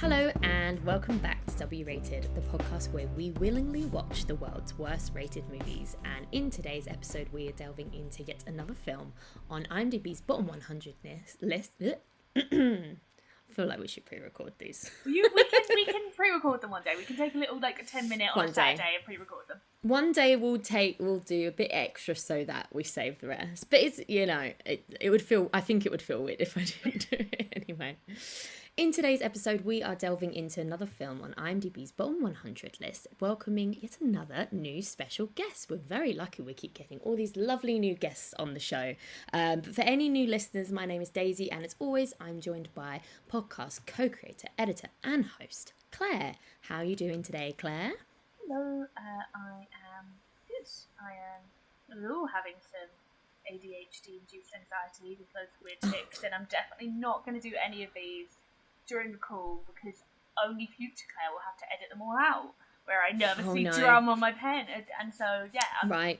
Hello and welcome back to W Rated, the podcast where we willingly watch the world's worst rated movies. And in today's episode, we are delving into yet another film on IMDb's bottom 100 list. I feel like we should pre-record these. We can pre-record them one day. We can take a little 10-minute on a Saturday and pre-record them. One day we'll do a bit extra so that we save the rest. But it's it would feel weird if I didn't do it anyway. In today's episode, we are delving into another film on IMDb's bottom 100 list, welcoming yet another new special guest. We're very lucky we keep getting all these lovely new guests on the show. But for any new listeners, my name is Daisy, and as always, I'm joined by podcast co-creator, editor, and host, Claire. How are you doing today, Claire? Hello, I am good. I am having some ADHD-induced anxiety with those weird tics, and I'm definitely not going to do any of these during the call because only future Claire will have to edit them all out, where I nervously drum on my pen, and so right.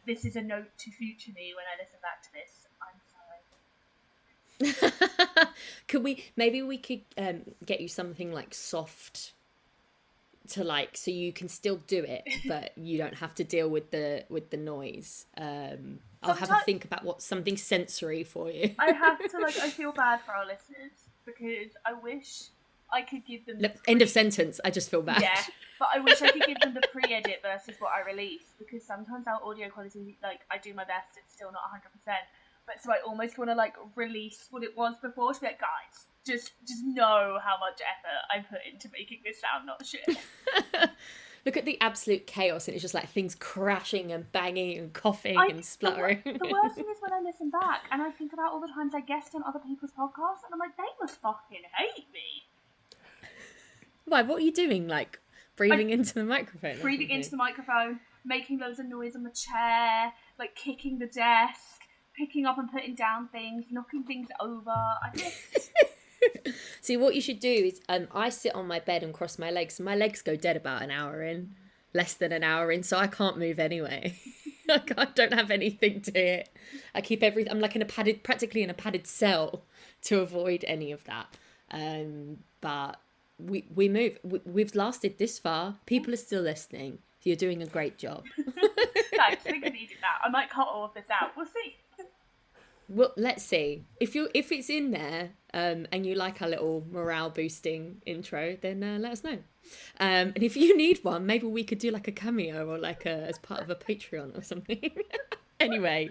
This is a note to future me when I listen back to this. I'm sorry. Maybe we could get you something soft to so you can still do it, but you don't have to deal with the noise. I'll have to think about something sensory for you. I have to I feel bad for our listeners because I wish I could give them end of sentence. I just feel bad. Yeah, but I wish I could give them the pre-edit versus what I release, because sometimes our audio quality, I do my best, it's still not 100%. But so I almost want to release what it was before to be guys, just know how much effort I put into making this sound not shit. Look at the absolute chaos, and it's just things crashing and banging and coughing and spluttering. The worst thing is when I listen back and I think about all the times I guest on other people's podcasts, and I'm like, they must fucking hate me. Why? What are you doing? Breathing into the microphone? Breathing into the microphone, making loads of noise on the chair, kicking the desk, picking up and putting down things, knocking things over. See, what you should do is I sit on my bed and cross my legs. My legs go dead about less than an hour in, so I can't move anyway. I don't have anything to it. I keep everything. I'm practically in a padded cell to avoid any of that. But we move. We've lasted this far. People are still listening. You're doing a great job. Thanks. I think I needed that. I might cut all of this out. We'll see. Well, let's see. If it's in there and you like our little morale boosting intro, then let us know. And if you need one, maybe we could do a cameo or as part of a Patreon or something. Anyway,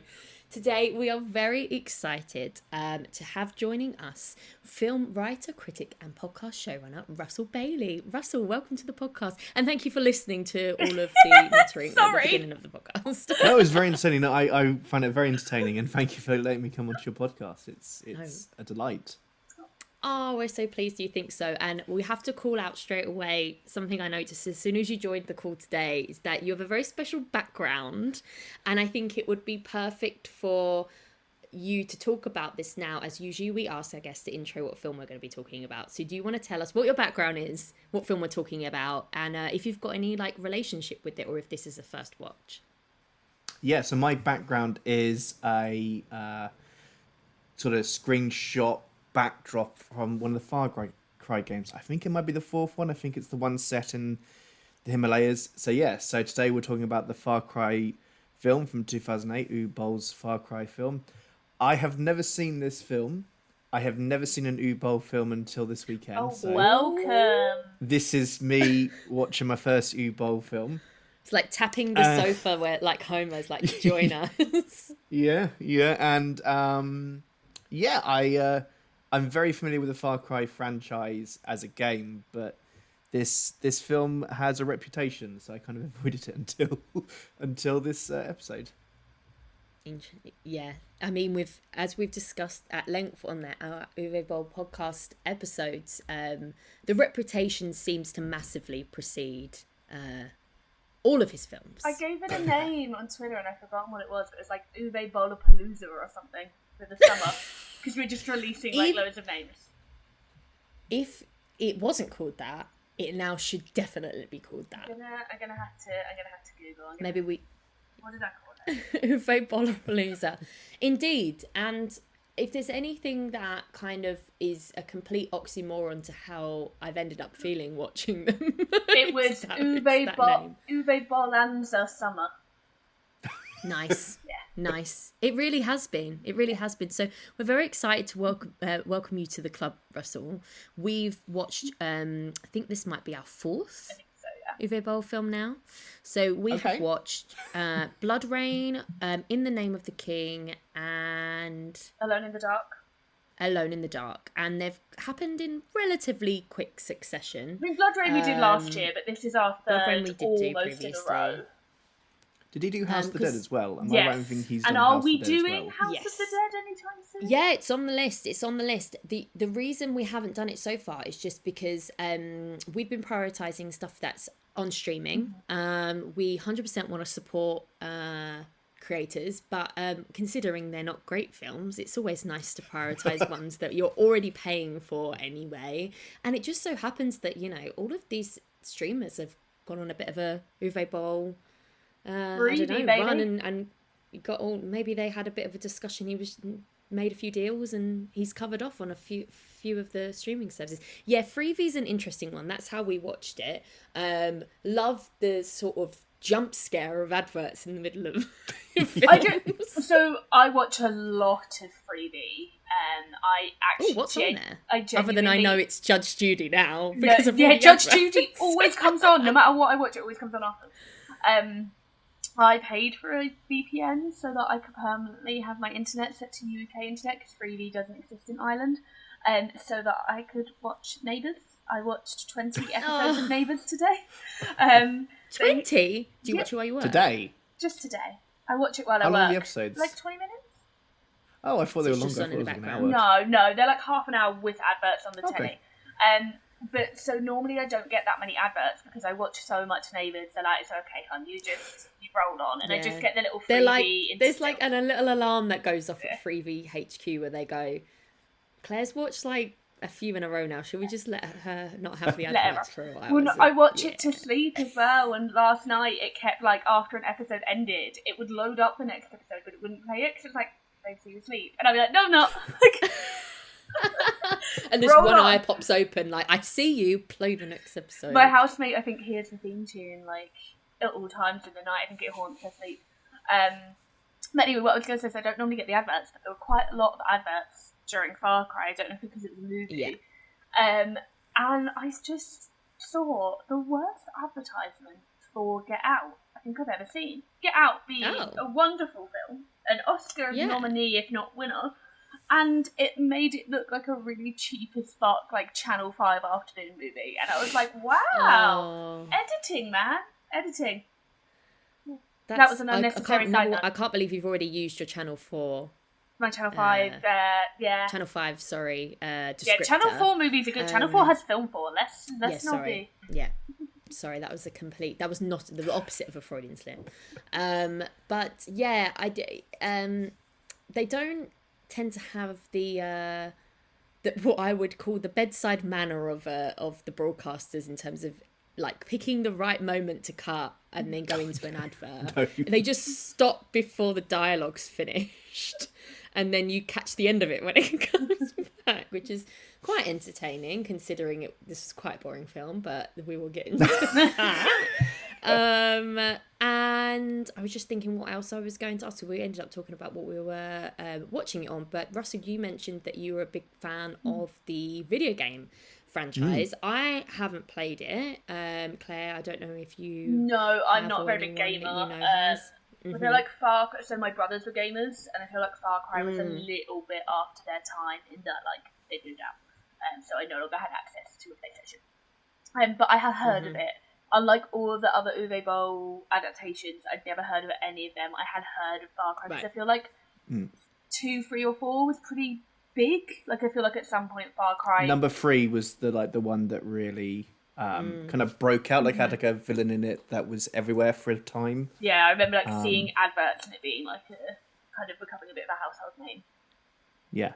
today we are very excited to have joining us film writer, critic and podcast showrunner Russell Bailey. Russell, welcome to the podcast, and thank you for listening to all of the muttering at the beginning of the podcast. That was very entertaining. I find it very entertaining, and thank you for letting me come onto your podcast. It's a delight. Oh, we're so pleased you think so. And we have to call out straight away something I noticed as soon as you joined the call today, is that you have a very special background. And I think it would be perfect for you to talk about this now, as usually we ask our guests to intro what film we're going to be talking about. So do you want to tell us what your background is, what film we're talking about, and if you've got any relationship with it, or if this is a first watch? Yeah, so my background is a sort of screenshot backdrop from one of the Far Cry games. I think it might be the fourth one. I think it's the one set in the Himalayas. So today we're talking about the Far Cry film from 2008, Uwe Boll's Far Cry film. I have never seen this film. I have never seen an Uwe Boll film until this weekend. Oh, so welcome. This is me watching my first Uwe Boll film. It's like tapping the sofa where Homer's join us. Yeah, and I'm very familiar with the Far Cry franchise as a game, but this film has a reputation, so I kind of avoided it until this episode. Yeah, I mean, as we've discussed at length on our Uwe Boll podcast episodes, the reputation seems to massively precede all of his films. I gave it a name on Twitter and I've forgotten what it was, but it was Uwe Boll-apalooza or something for the summer. Because we're just releasing loads of names. If it wasn't called that, it now should definitely be called that. I'm gonna have to Google. Maybe we. What did I call it? Uwe Boll-apalooza. Indeed, and if there's anything that kind of is a complete oxymoron to how I've ended up feeling watching them, It was Uwe Boll-anza summer. Nice. Yeah. Nice. It really has been. It really has been. So we're very excited to welcome you to the club, Russell. We've watched, I think this might be our fourth I think so, yeah. Uwe Boll film now. So we have watched Blood Rain, In the Name of the King, and Alone in the Dark. Alone in the Dark. And they've happened in relatively quick succession. I mean, Blood Rain we did last year, but this is our third almost in a row. Did he do House of the Dead as well? Am yes. I right in thinking he's and done are House we of the Dead as doing well? House Yes. of the Dead anytime soon? Yeah, it's on the list. It's on the list. The reason we haven't done it so far is just because we've been prioritizing stuff that's on streaming. We 100% want to support creators, but considering they're not great films, it's always nice to prioritize ones that you're already paying for anyway. And it just so happens that, you know, all of these streamers have gone on a bit of a Uwe Boll I don't know, run and got all. Maybe they had a bit of a discussion. He was made a few deals and he's covered off on a few of the streaming services. Yeah, Freebie's an interesting one. That's how we watched it. Love the sort of jump scare of adverts in the middle of films. So I watch a lot of Freebie, and I actually what's on there? Other than I know it's Judge Judy now No, because of yeah, all the Judge adverts. Judy always comes on. No matter what I watch, it always comes on after. I paid for a VPN so that I could permanently have my internet set to UK internet because Freebie doesn't exist in Ireland, so that I could watch Neighbours. I watched 20 episodes of Neighbours today. 20? Do you watch it while you work? Today? Just today. I watch it while I How work. long are the episodes? Like 20 minutes? Oh, I thought they were it's just longer. I on thought in it the was an hour. No, they're like half an hour with adverts on the Okay. telly. But so normally I don't get that many adverts because I watch so much Neighbours. They're like, it's okay, hon, you roll on, and I just get the little freebie. They're like, there's like a little alarm that goes off at Freebie HQ where they go, Claire's watched like a few in a row now. Should we just let her not have the adverts for a while? Well, no, I watch it to sleep as well. And last night it kept like after an episode ended, it would load up the next episode, but it wouldn't play it because it's like they see you sleep, and I'd be like, no, I'm not. And this one eye pops open, like, I see you, play the next episode. My housemate, I think, hears the theme tune, like, at all times in the night. I think it haunts her sleep. But anyway, what I was going to say is I don't normally get the adverts, but there were quite a lot of adverts during Far Cry. I don't know if because it was a movie. Yeah. And I just saw the worst advertisement for Get Out I think I've ever seen. Get Out being a wonderful film, an Oscar nominee, if not winner. And it made it look like a really cheap as fuck, like Channel 5 afternoon movie. And I was like, wow, editing, man. Editing. That was an unnecessary side note. I can't believe you've already used your Channel 4. My Channel 5, yeah. Channel 5, sorry, descriptor. Yeah, Channel 4 movies are good. Channel 4 has Film 4. Let's not be... Yeah. Sorry, that was not the opposite of a Freudian slip. But yeah, they don't tend to have the what I would call the bedside manner of the broadcasters in terms of like picking the right moment to cut and then go into an advert. No. They just stop before the dialogue's finished, and then you catch the end of it when it comes back, which is quite entertaining considering this is quite a boring film, but we will get into that. And I was just thinking what else I was going to ask. So we ended up talking about what we were watching it on. But Russell, you mentioned that you were a big fan of the video game franchise. I haven't played it. Claire, I don't know if you... No, I'm not a very big gamer. I feel like so my brothers were gamers, and I feel like Far Cry was a little bit after their time in that like they moved out. So I no longer had access to a PlayStation. But I have heard of it. Unlike all of the other Uwe Boll adaptations, I'd never heard of any of them. I had heard of Far Cry because I feel like 2, 3, or 4 was pretty big. Like I feel like at some point Far Cry... Number 3 was the one that really kind of broke out. Like had like a villain in it that was everywhere for a time. Yeah, I remember like seeing adverts and it being like a kind of becoming a bit of a household name. Yeah.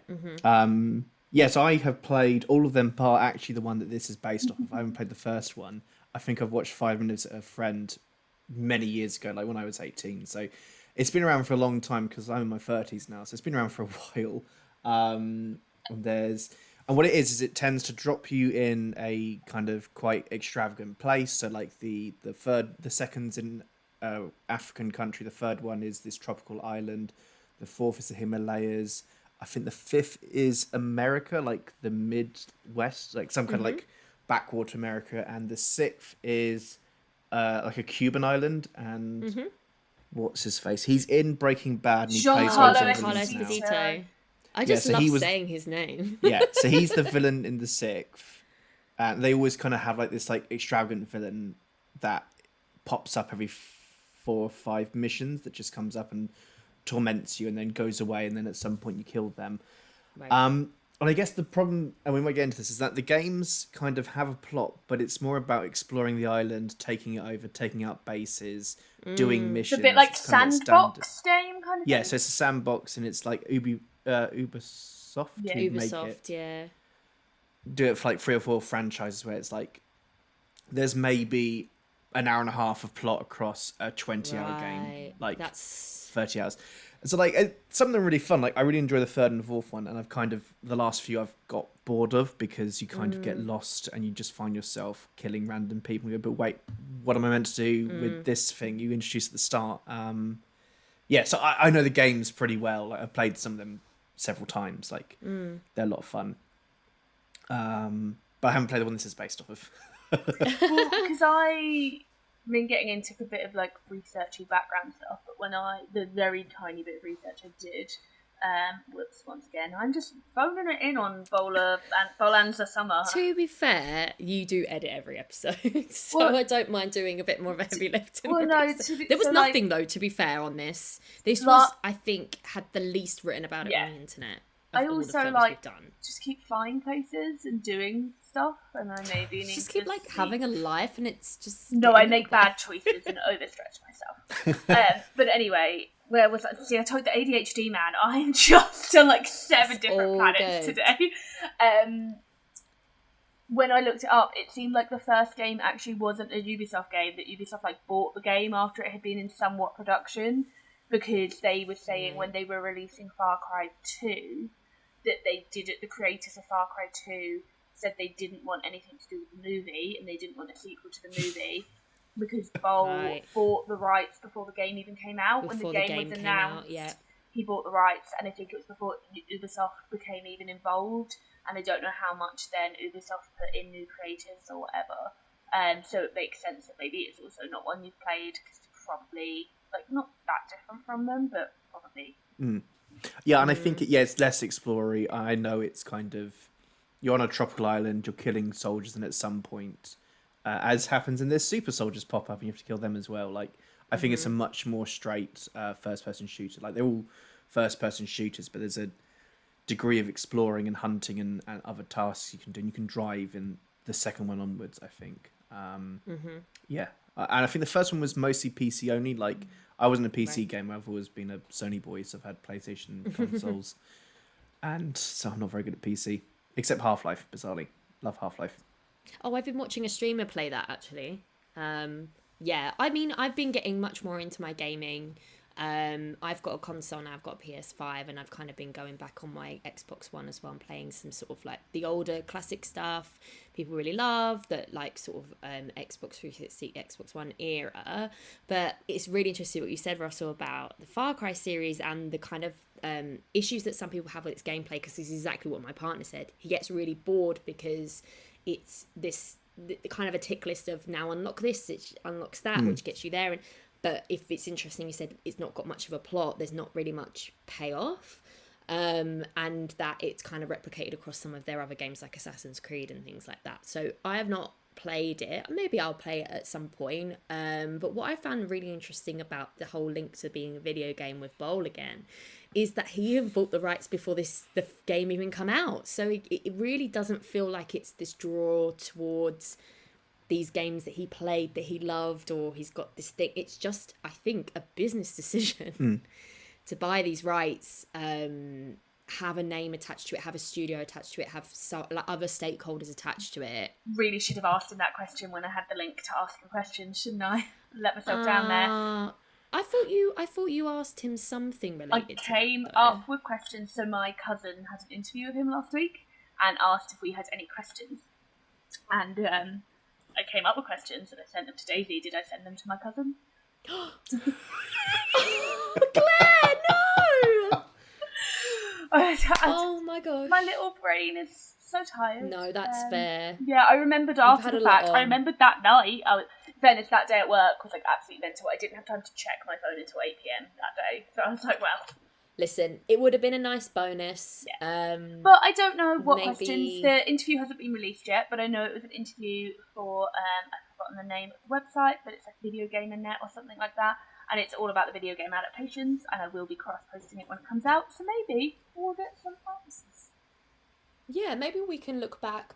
Yeah, so I have played all of them, bar actually the one that this is based off of. I haven't played the first one. I think I've watched 5 minutes at a friend many years ago, like when I was 18. So it's been around for a long time because I'm in my 30s now. So it's been around for a while. And what it is it tends to drop you in a kind of quite extravagant place. So like the second's in African country, the third one is this tropical island, the fourth is the Himalayas. I think the fifth is America, like the Midwest, like some kind of like backwater America, and the sixth is like a Cuban island. And what's his face? He's in Breaking Bad, and he plays Giancarlo loads of villains now. Esposito. I just love saying his name. Yeah, so he's the villain in the sixth, and they always kind of have like this like extravagant villain that pops up every 4 or 5 missions that just comes up and torments you and then goes away, and then at some point you kill them. Right. And I guess the problem, and we might get into this, is that the games kind of have a plot, but it's more about exploring the island, taking it over, taking out bases, doing missions. It's a bit like It's kind of sandbox game kind of yeah, thing. so it's a sandbox, and it's like Ubisoft. Yeah, who make Ubisoft, it. yeah. Do it for like 3 or 4 franchises where it's like there's maybe an hour and a half of plot across a 20-hour game, like that's 30 hours. So like something really fun. Like I really enjoy the third and the fourth one, and I've kind of the last few I've got bored of because you kind of get lost and you just find yourself killing random people. You go, but wait, what am I meant to do with this thing you introduced at the start? Yeah, so I know the games pretty well. Like I've played some of them several times. Like they're a lot of fun. But I haven't played the one this is based off of. Well, because I've been getting into a bit of like researchy background stuff, but the very tiny bit of research I did, once again, I'm just phoning it in on Boll-anza Summer. To be fair, you do edit every episode, so I don't mind doing a bit more of a heavy lifting. Well, no, there was nothing though, to be fair, on this. This was, I think, had the least written about it on the internet. I also just keep flying places and doing stuff, and I maybe need just keep like having a life, and it's just I make bad choices and overstretch myself. But anyway, where was I? See, I told the ADHD man I'm just on like 7 different planets today. When I looked it up, it seemed like the first game actually wasn't a Ubisoft game. That Ubisoft like bought the game after it had been in somewhat production, because they were saying when they were releasing Far Cry 2. That the creators of Far Cry 2 said they didn't want anything to do with the movie, and they didn't want a sequel to the movie, because Boll bought the rights before the game even came out. When the game was announced, he bought the rights, and I think it was before Ubisoft became even involved, and I don't know how much then Ubisoft put in new creators or whatever. So it makes sense that maybe it's also not one you've played, because it's probably like not that different from them, but probably. Yeah, and I think it's less explory. I know it's kind of you're on a tropical island, you're killing soldiers, and at some point, as happens in this, super soldiers pop up and you have to kill them as well. Like I think it's a much more straight first-person shooter. Like they're all first-person shooters, but there's a degree of exploring and hunting and other tasks you can do. And you can drive in the second one onwards, I think. Yeah, and I think the first one was mostly PC only. Like I wasn't a PC gamer. I've always been a Sony boy, so I've had PlayStation consoles, and so I'm not very good at PC. Except Half-Life, bizarrely. Love Half-Life. Oh, I've been watching a streamer play that, actually. Yeah, I mean, I've been getting much more into my gaming. I've got a console now, I've got a PS5, and I've kind of been going back on my Xbox One as well and playing some sort of like the older classic stuff people really love, that like sort of Xbox 360, Xbox One era. But it's really interesting what you said, Russell, about the Far Cry series and the kind of issues that some people have with its gameplay, because this is exactly what my partner said. He gets really bored because it's this the kind of a tick list of now unlock this, it unlocks that, which gets you there. But if it's interesting, you said it's not got much of a plot, there's not really much payoff, and that it's kind of replicated across some of their other games like Assassin's Creed and things like that. So I have not played it. Maybe I'll play it at some point. But what I found really interesting about the whole link to being a video game with Boll again is that he even bought the rights before the game even come out. So it really doesn't feel like it's this draw towards these games that he played, that he loved, or he's got this thing. It's just, I think, a business decision to buy these rights, have a name attached to it, have a studio attached to it, have other stakeholders attached to it. Really should have asked him that question when I had the link to ask him questions, shouldn't I? Let myself down there. I thought you asked him something I related. came to that, up with questions. So my cousin had an interview with him last week and asked if we had any questions. And I came up with questions and I sent them to Daisy. Did I send them to my cousin? Claire, no! Oh my gosh. My little brain is so tired. No, that's fair. Yeah, I remembered after the fact. I remembered that night. Fairness, that day at work was like absolutely mental. I didn't have time to check my phone until 8 p.m. that day. So I was like, well. Listen, it would have been a nice bonus. Yeah. But I don't know what maybe... questions. The interview hasn't been released yet, but I know it was an interview for, I've forgotten the name of the website, but it's like Video Gamer Net or something like that. And it's all about the video game adaptations, and I will be cross-posting it when it comes out, so maybe we'll get some answers. Yeah, maybe we can look back,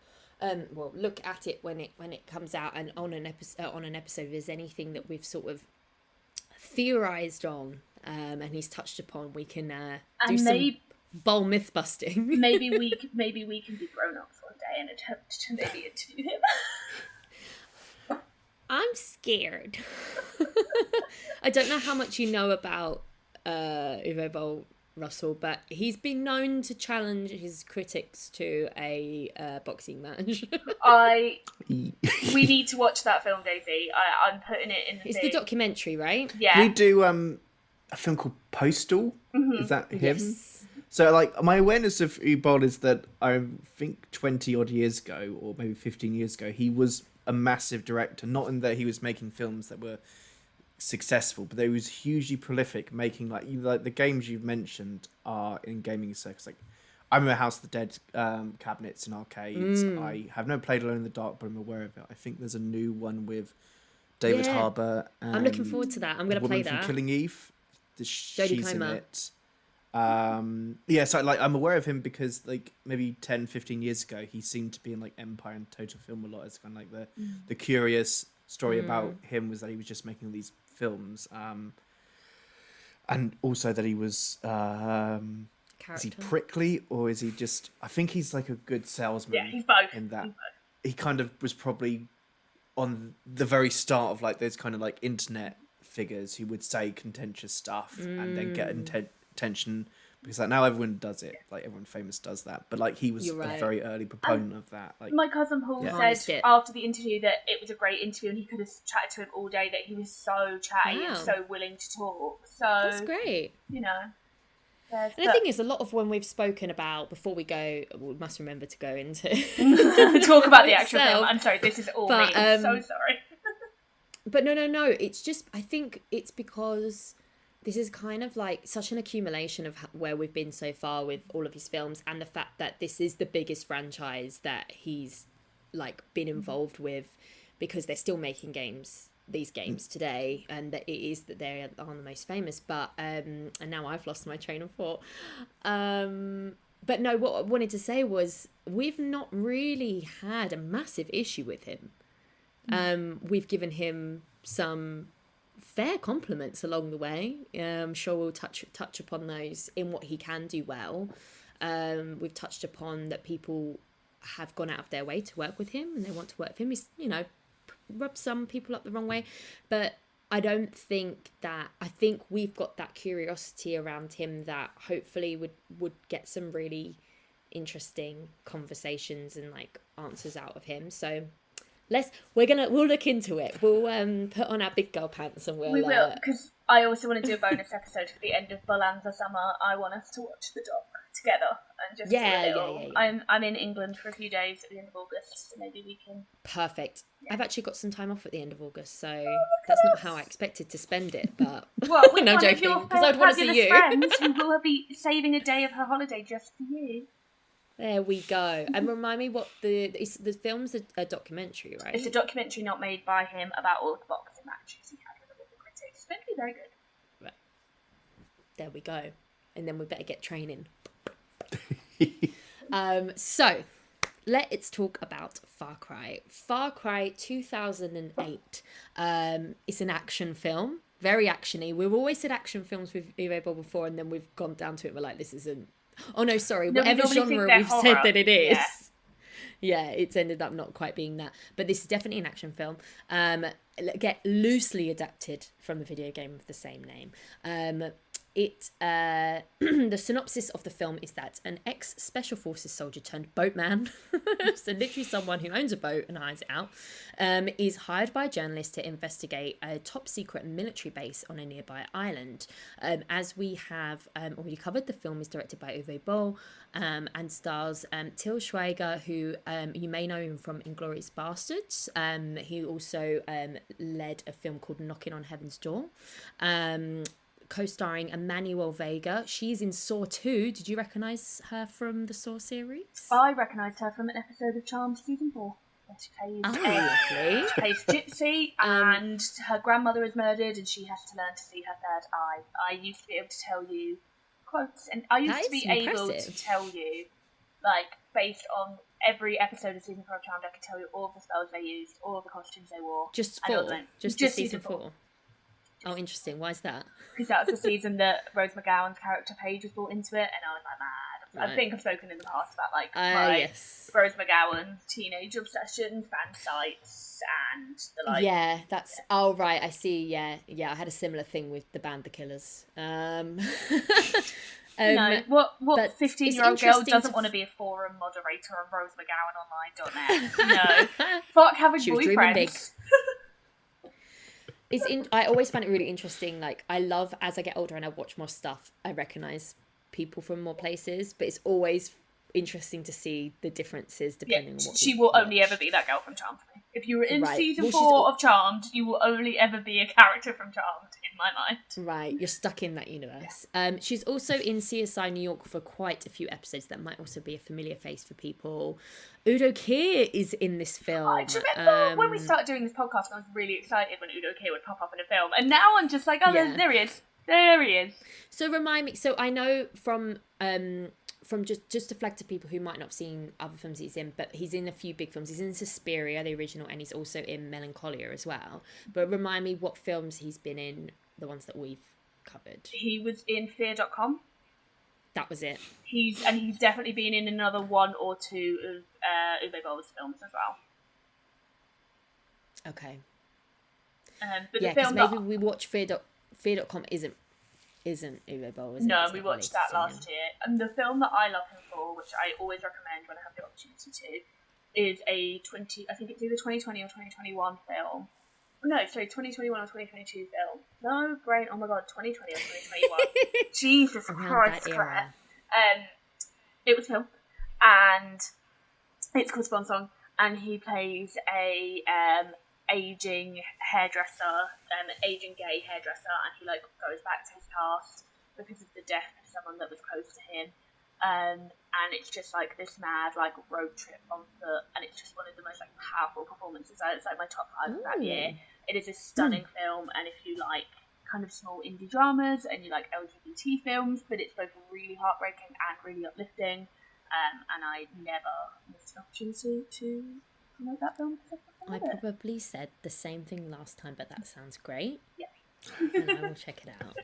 look at it when it comes out, and on an episode, if there's anything that we've sort of theorised on, and he's touched upon, we can do some bold myth busting. maybe we can be grown-ups one day and attempt to maybe interview him. I'm scared. I don't know how much you know about Uwe Boll-Russell, but he's been known to challenge his critics to a boxing match. We need to watch that film, Daisy. I'm putting it in the It's the documentary, right? Yeah. Can we do a film called Postal? Mm-hmm. Is that him? Yes. So, like, my awareness of Uwe Boll is that I think 20 odd years ago, or maybe 15 years ago, he was a massive director. Not in that he was making films that were successful, but he was hugely prolific, making like the games you've mentioned are in gaming circles. Like, I remember House of the Dead cabinets in arcades. I have never played Alone in the Dark, but I'm aware of it. I think there's a new one with David Harbour. And I'm looking forward to that. I'm going to play that. From Killing Eve. Jodie She's in Comer. it. So like I'm aware of him because like maybe 10-15 years ago he seemed to be in like Empire and Total Film a lot. It's kind of like the curious story about him was that he was just making these films, and also that he was is he prickly or is he just, I think he's like a good salesman. Yeah, he's both. In that he kind of was probably on the very start of like those kind of like internet figures who would say contentious stuff and then get attention, because like now everyone does it, like everyone famous does that, but like he was a very early proponent of that. Like my cousin Paul said after the interview that it was a great interview and he could have chatted to him all day, that he was so chatty and so willing to talk. So that's great. You know, and the thing is, a lot of when we've spoken about, before we go, we must remember to go into talk about the actual film. I'm sorry, this is all me. I'm so sorry. But no. It's just, I think it's because this is kind of like such an accumulation of where we've been so far with all of his films, and the fact that this is the biggest franchise that he's like been involved with, because they're still making these games today, and that it is that they are the most famous. But and now I've lost my train of thought. But no, what I wanted to say was we've not really had a massive issue with him. We've given him some fair compliments along the way. I'm sure we'll touch upon those in what he can do well. We've touched upon that people have gone out of their way to work with him and they want to work with him. He's, rubbed some people up the wrong way, but I think we've got that curiosity around him that hopefully would get some really interesting conversations and like answers out of him. So we'll look into it. We'll put on our big girl pants and we will, because I also want to do a bonus episode for the end of Boll-anza summer. I want us to watch the doc together and just Yeah. I'm in England for a few days at the end of August, so maybe we can. Perfect. Yeah. I've actually got some time off at the end of August, so that's not how I expected to spend it. But well, with no, one joking, of your because I'd want to see you. Friends who will be saving a day of her holiday just for you. There we go. And remind me what the film's a documentary, right? It's a documentary not made by him about all of the boxing matches he had with all the critics. It's going to be very good. Right. There we go. And then we better get training. So let's talk about Far Cry. Far Cry 2008. It's an action film, very actiony. We've always said action films with Uwe Boll before, and then we've gone down to it. We're like, this isn't. Oh no, sorry. Whatever genre we've said that it is, yeah, it's ended up not quite being that. But this is definitely an action film. get loosely adapted from the video game of the same name. The synopsis of the film is that an ex-special forces soldier turned boatman, so literally someone who owns a boat and hires it out, is hired by a journalist to investigate a top secret military base on a nearby island. As we have already covered, the film is directed by Uwe Boll and stars Til Schweiger, who you may know him from Inglourious Basterds. He also led a film called Knocking on Heaven's Door. Co-starring Emmanuel Vega. She's in Saw 2. Did you recognise her from the Saw series? I recognised her from an episode of Charmed season 4. She plays Gypsy, and her grandmother is murdered, and she has to learn to see her third eye. I used to be able to tell you quotes, and I used to be able to tell you, like, based on every episode of season 4 of Charmed, I could tell you all of the spells they used, all of the costumes they wore. Just 4? Just season 4? Oh, interesting. Why is that? Because that was the season that Rose McGowan's character Paige was brought into it, and I was like, mad. Right. I think I've spoken in the past about my Rose McGowan teenage obsession, fan sites, and the like. Yeah, that's. Yeah. Oh, right. I see. Yeah. I had a similar thing with the band The Killers. No, what 15-year-old girl doesn't want to be a forum moderator on rosemcgowanonline.net? No. Fuck having boyfriends. I always find it really interesting. Like, I love, as I get older and I watch more stuff, I recognise people from more places, but it's always interesting to see the differences depending on what she will only ever be that girl from Charmed for me. If you were in season 4 of Charmed, you will only ever be a character from Charmed in my mind. Right, you're stuck in that universe. Yeah. She's also in CSI New York for quite a few episodes. That might also be a familiar face for people. Udo Kier is in this film. Do you remember when we started doing this podcast, I was really excited when Udo Kier would pop up in a film, and now I'm just like, there he is. There he is. So remind me. So I know from just to flag to people who might not have seen other films he's in, but he's in a few big films. He's in Suspiria, the original, and he's also in Melancholia as well. But remind me what films he's been in, the ones that we've covered. He was in Fear.com. That was it. He's definitely been in another one or two of Uwe Boll's films as well. Okay. But yeah, because maybe we watch Fear.com isn't Uwe Boll, is it? No, we watched that last year. And the film that I love him for, which I always recommend when I have the opportunity to, is I think it's either 2020 or 2021 film. No, sorry, 2021 or 2022 film. No, brain, oh my god, 2020 or 2021. Jesus Christ, Claire. It was film, and it's called Swan Song, and he plays a aging hairdresser, aging gay hairdresser, and he like goes back to his past because of the death of someone that was close to him, and it's just like this mad like road trip on foot, and it's just one of the most like powerful performances. It's like my top 5 of that year. It is a stunning film, and if you like kind of small indie dramas and you like LGBT films, but it's both really heartbreaking and really uplifting, and I never missed an opportunity to promote that film. I probably said the same thing last time, but that sounds great. Yeah. And I will check it out.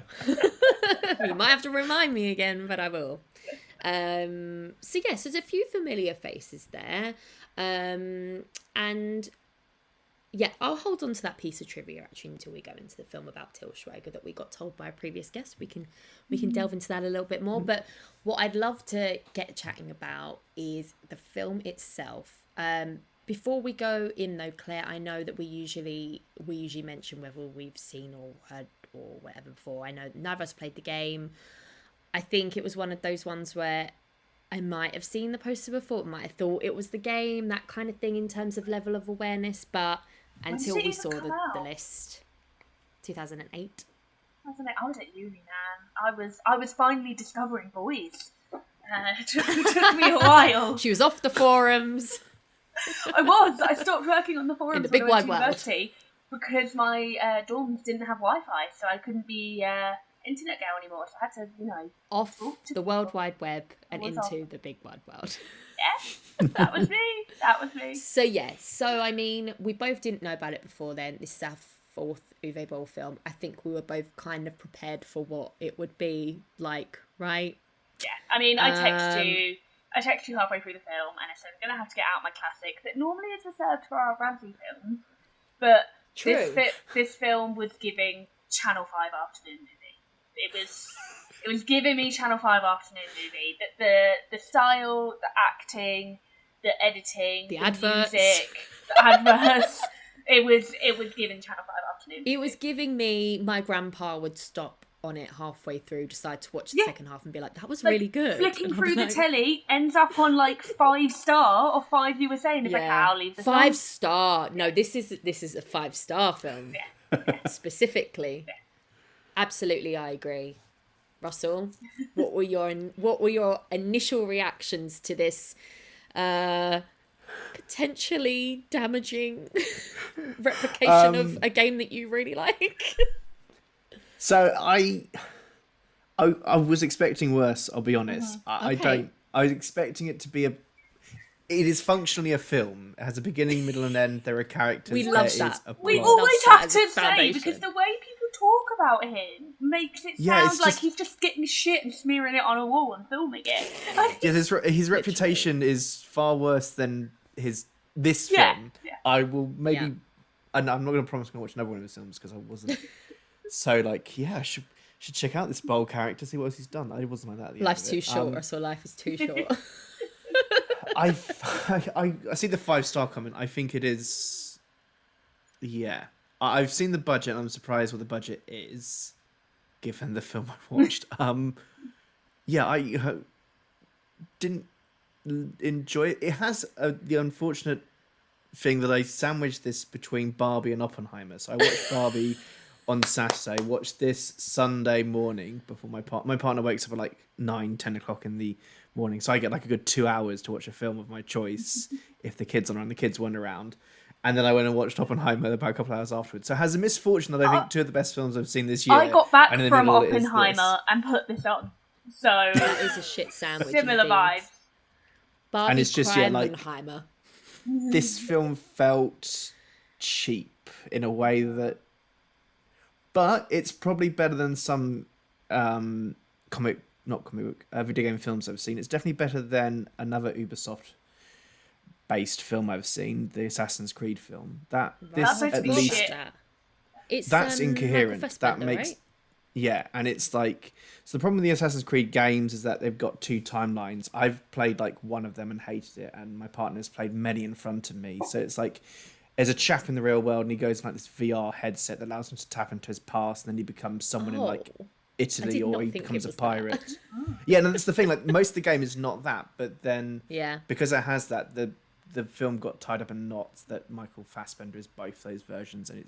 You might have to remind me again, but I will. So yes, there's a few familiar faces there. And yeah, I'll hold on to that piece of trivia actually until we go into the film about Til Schweiger that we got told by a previous guest. We can delve into that a little bit more. But what I'd love to get chatting about is the film itself. Before we go in though, Claire, I know that we usually mention whether we've seen or heard or whatever before. I know neither of us played the game. I think it was one of those ones where I might have seen the poster before, might have thought it was the game, that kind of thing in terms of level of awareness, but until we saw the list. 2008. I was at uni, man. I was finally discovering boys. It took me a while. She was off the forums. I stopped working on the forums in the big when I went wide to university because my dorms didn't have Wi-Fi, so I couldn't be internet girl anymore. So I had to, off the World Wide Web and into the big wide world. Yeah, that was me. So I mean, we both didn't know about it before then. This is our 4th Uwe Boll film. I think we were both kind of prepared for what it would be like, right? Yeah, I mean, I text you halfway through the film, and I said I'm going to have to get out my classic that normally is reserved for our Ramsey films, but True. This film was giving Channel 5 afternoon movie. It was giving me Channel 5 afternoon movie. The style, the acting, the editing, the adverts. music, the adverts. It was giving Channel 5 afternoon movie. It was giving me, my grandpa would stop on it halfway through, decide to watch the second half and be like, that was really good. Flicking through the telly, ends up on like 5-star or 5 you were saying. It's like, I'll leave this 5-star. No, this is a 5-star film. Yeah. Specifically. Yeah. Absolutely, I agree. Russell, what were your initial reactions to this potentially damaging replication of a game that you really like? So I was expecting worse, I'll be honest. Okay. I was expecting it to be it is functionally a film. It has a beginning, middle and end. There are characters. We love that. We always have to say, because the way people talk about him makes it sound like he's just getting shit and smearing it on a wall and filming it. Yeah, his reputation is far worse than this film. Yeah. I will maybe, and I'm not going to promise I'm going to watch another one of his films because I wasn't. So I should check out this Boll character, see what else he's done. I wasn't like that. Life's too short, Russell. Life is too short. I see the 5-star comment. I think it is. Yeah, I've seen the budget. And I'm surprised what the budget is, given the film I watched. I didn't enjoy it. It has the unfortunate thing that I sandwiched this between Barbie and Oppenheimer. So I watched Barbie on Saturday, watched this Sunday morning before my partner wakes up at like 9-10 o'clock in the morning, so I get like a good 2 hours to watch a film of my choice if the kids are around. The kids weren't around, and then I went and watched Oppenheimer about a couple of hours afterwards. So it has the misfortune that I think two of the best films I've seen this year. I got back from Oppenheimer and put this on, so that is a shit sandwich. Similar vibes. Barbie, and it's just Oppenheimer. This film felt cheap in a way that. But it's probably better than some video game films I've seen. It's definitely better than another Ubisoft-based film I've seen, the Assassin's Creed film. That's incoherent. That makes right? Yeah, and it's like, so the problem with the Assassin's Creed games is that they've got 2 timelines. I've played like one of them and hated it, and my partner's played many in front of me. So it's like, there's a chap in the real world and he goes in like this VR headset that allows him to tap into his past, and then he becomes someone in like Italy, or he becomes a pirate. Yeah, no, that's the thing. Like, most of the game is not that, but then because it has that, the film got tied up in knots that Michael Fassbender is both those versions, and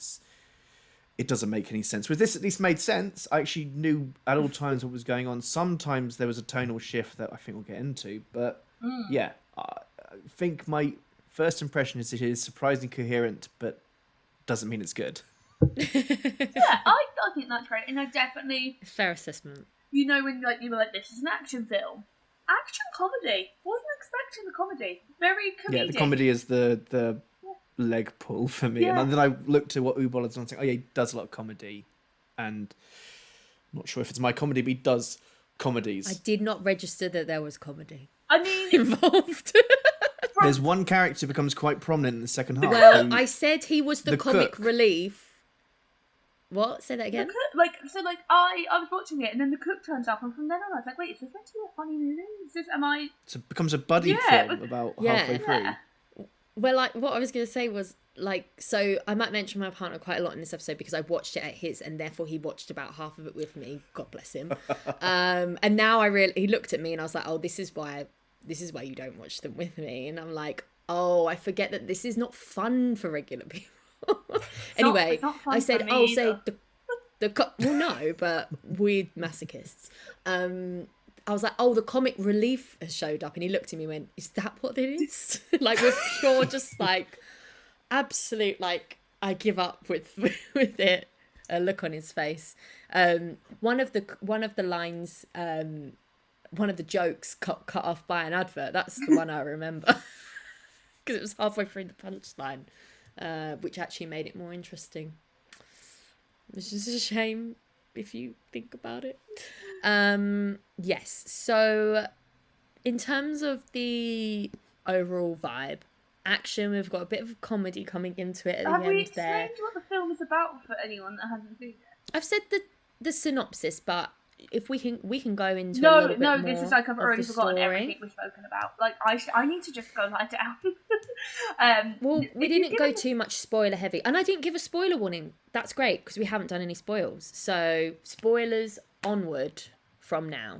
it doesn't make any sense. With this, at least made sense. I actually knew at all times what was going on. Sometimes there was a tonal shift that I think we'll get into, but I think my first impression is it is surprisingly coherent, but doesn't mean it's good. I think that's right, and I definitely fair assessment. You know, when you were like, this is an action film, action comedy. Wasn't expecting the comedy. Very comedic. Yeah, the comedy is the leg pull for me, and then I looked at what Uwe Boll-anza and I think, he does a lot of comedy, and I'm not sure if it's my comedy, but he does comedies. I did not register that there was comedy. I mean, involved. There's one character who becomes quite prominent in the second half. Well, I said he was the comic cook. Relief. What? Say that again? I was watching it, and then the cook turns up, and from then on I was like, wait, is this meant to be a funny movie? So it becomes a buddy film about halfway through. Well, like, what I was going to say was, like, so I might mention my partner quite a lot in this episode because I watched it at his, and therefore he watched about half of it with me. God bless him. And now he looked at me and I was like, oh, this is why you don't watch them with me. And I'm like, oh, I forget that this is not fun for regular people. Anyway, I said, I'll say well, no, but we're masochists. I was like, oh, the comic relief has showed up. And he looked at me and went, is that what it is? Like, with pure, just like, absolute, like, I give up with it. A look on his face. One of the lines, one of the jokes cut off by an advert. That's the one I remember. Because it was halfway through the punchline, which actually made it more interesting. Which is a shame if you think about it. Yes, so in terms of the overall vibe action. We've got a bit of comedy coming into it at Have the we end there. explained what the film is about for anyone that hasn't seen it? I've said the synopsis, but if we can go into a No, little bit more this is like I've of already the forgotten story. everything we've spoken about. Like I need to just go lie down. Well, we if you've didn't go given too much spoiler heavy, and I didn't give a spoiler warning. That's great because we haven't done any spoils. So spoilers onward from now.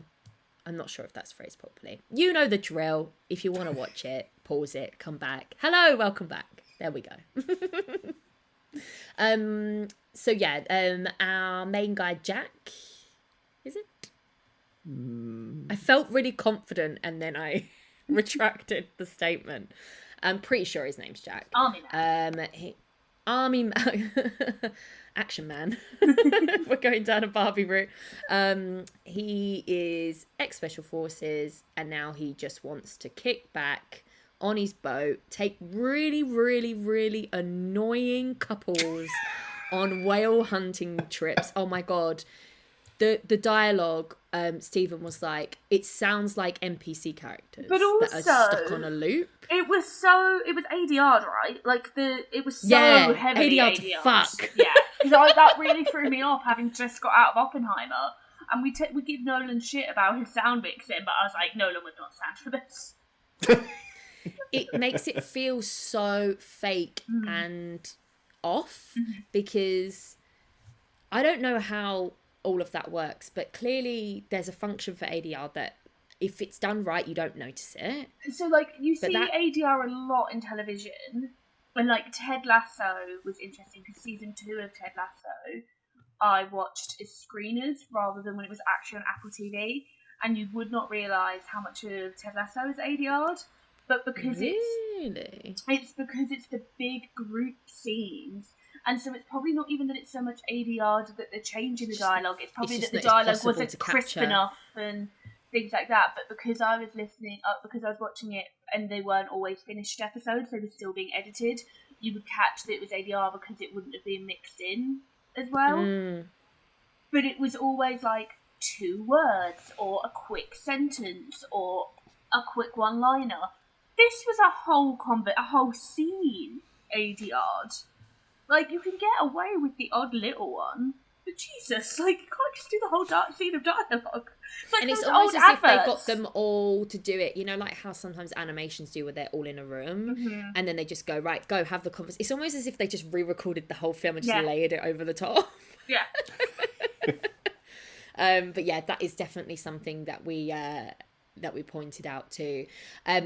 I'm not sure if that's phrased properly. You know the drill. If you want to watch it, pause it, come back. Hello, welcome back. There we go. So yeah, our main guy Jack, is it? I felt really confident and then I retracted the statement. I'm pretty sure his name's Jack. Army Man. Action man. We're going down a Barbie route. He is ex-special forces and now he just wants to kick back on his boat, take really, really, really annoying couples on whale hunting trips. Oh my God. The dialogue, Stephen was like, it sounds like NPC characters But also, that are stuck on a loop. It was ADR'd, right? Like it was so heavily ADR'd to ADR'd. fuck. Yeah, because that really threw me off, having just got out of Oppenheimer, and we give Nolan shit about his sound mixing, but I was like, Nolan would not stand for this. It makes it feel so fake and off because I don't know how all of that works, but clearly there's a function for ADR that if it's done right, you don't notice it. So, like, you see that... ADR a lot in television. When, like, Ted Lasso was interesting, because season 2 of Ted Lasso, I watched as screeners rather than when it was actually on Apple TV, and you would not realise how much of Ted Lasso is ADR'd, but because it's because it's the big group scenes. And so it's probably not even that it's so much ADR that they're changing the dialogue. It's probably that the dialogue wasn't crisp enough and things like that. But because I was because I was watching it and they weren't always finished episodes, they were still being edited, you would catch that it was ADR because it wouldn't have been mixed in as well. But it was always like 2 words or a quick sentence or a quick one-liner. This was a whole scene ADR'd. Like, you can get away with the odd little one, but Jesus, like, you can't just do the whole scene of dialogue. It's like, and it's those almost old as if they adverts. got them all to do it, you know, like how sometimes animations do where they're all in a room and then they just go, right, go have the conversation. It's almost as if they just re-recorded the whole film and just layered it over the top. Yeah. But yeah, that is definitely something that we pointed out too.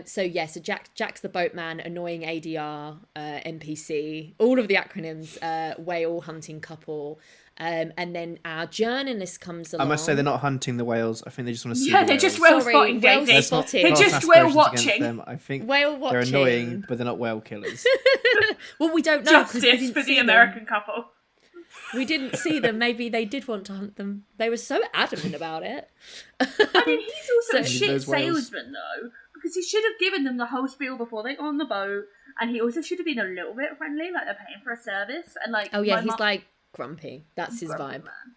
So Jack's the boatman, annoying ADR, NPC, all of the acronyms, whale hunting couple, and then our journalist comes along. I must say they're not hunting the whales. I think they just want to see the they're whales. just whale spotting, whale David. spotting. They're just whale watching. Them. I think Whale watching. they're annoying, but they're not whale killers. Well, we don't know. Justice for the American couple. We didn't see them. Maybe they did want to hunt them. They were so adamant about it. I mean, he's also a shit those whales. salesman, though, because he should have given them the whole spiel before they got on the boat, and he also should have been a little bit friendly, like they're paying for a service, and like. Oh yeah, he's like grumpy. That's his vibe. Man.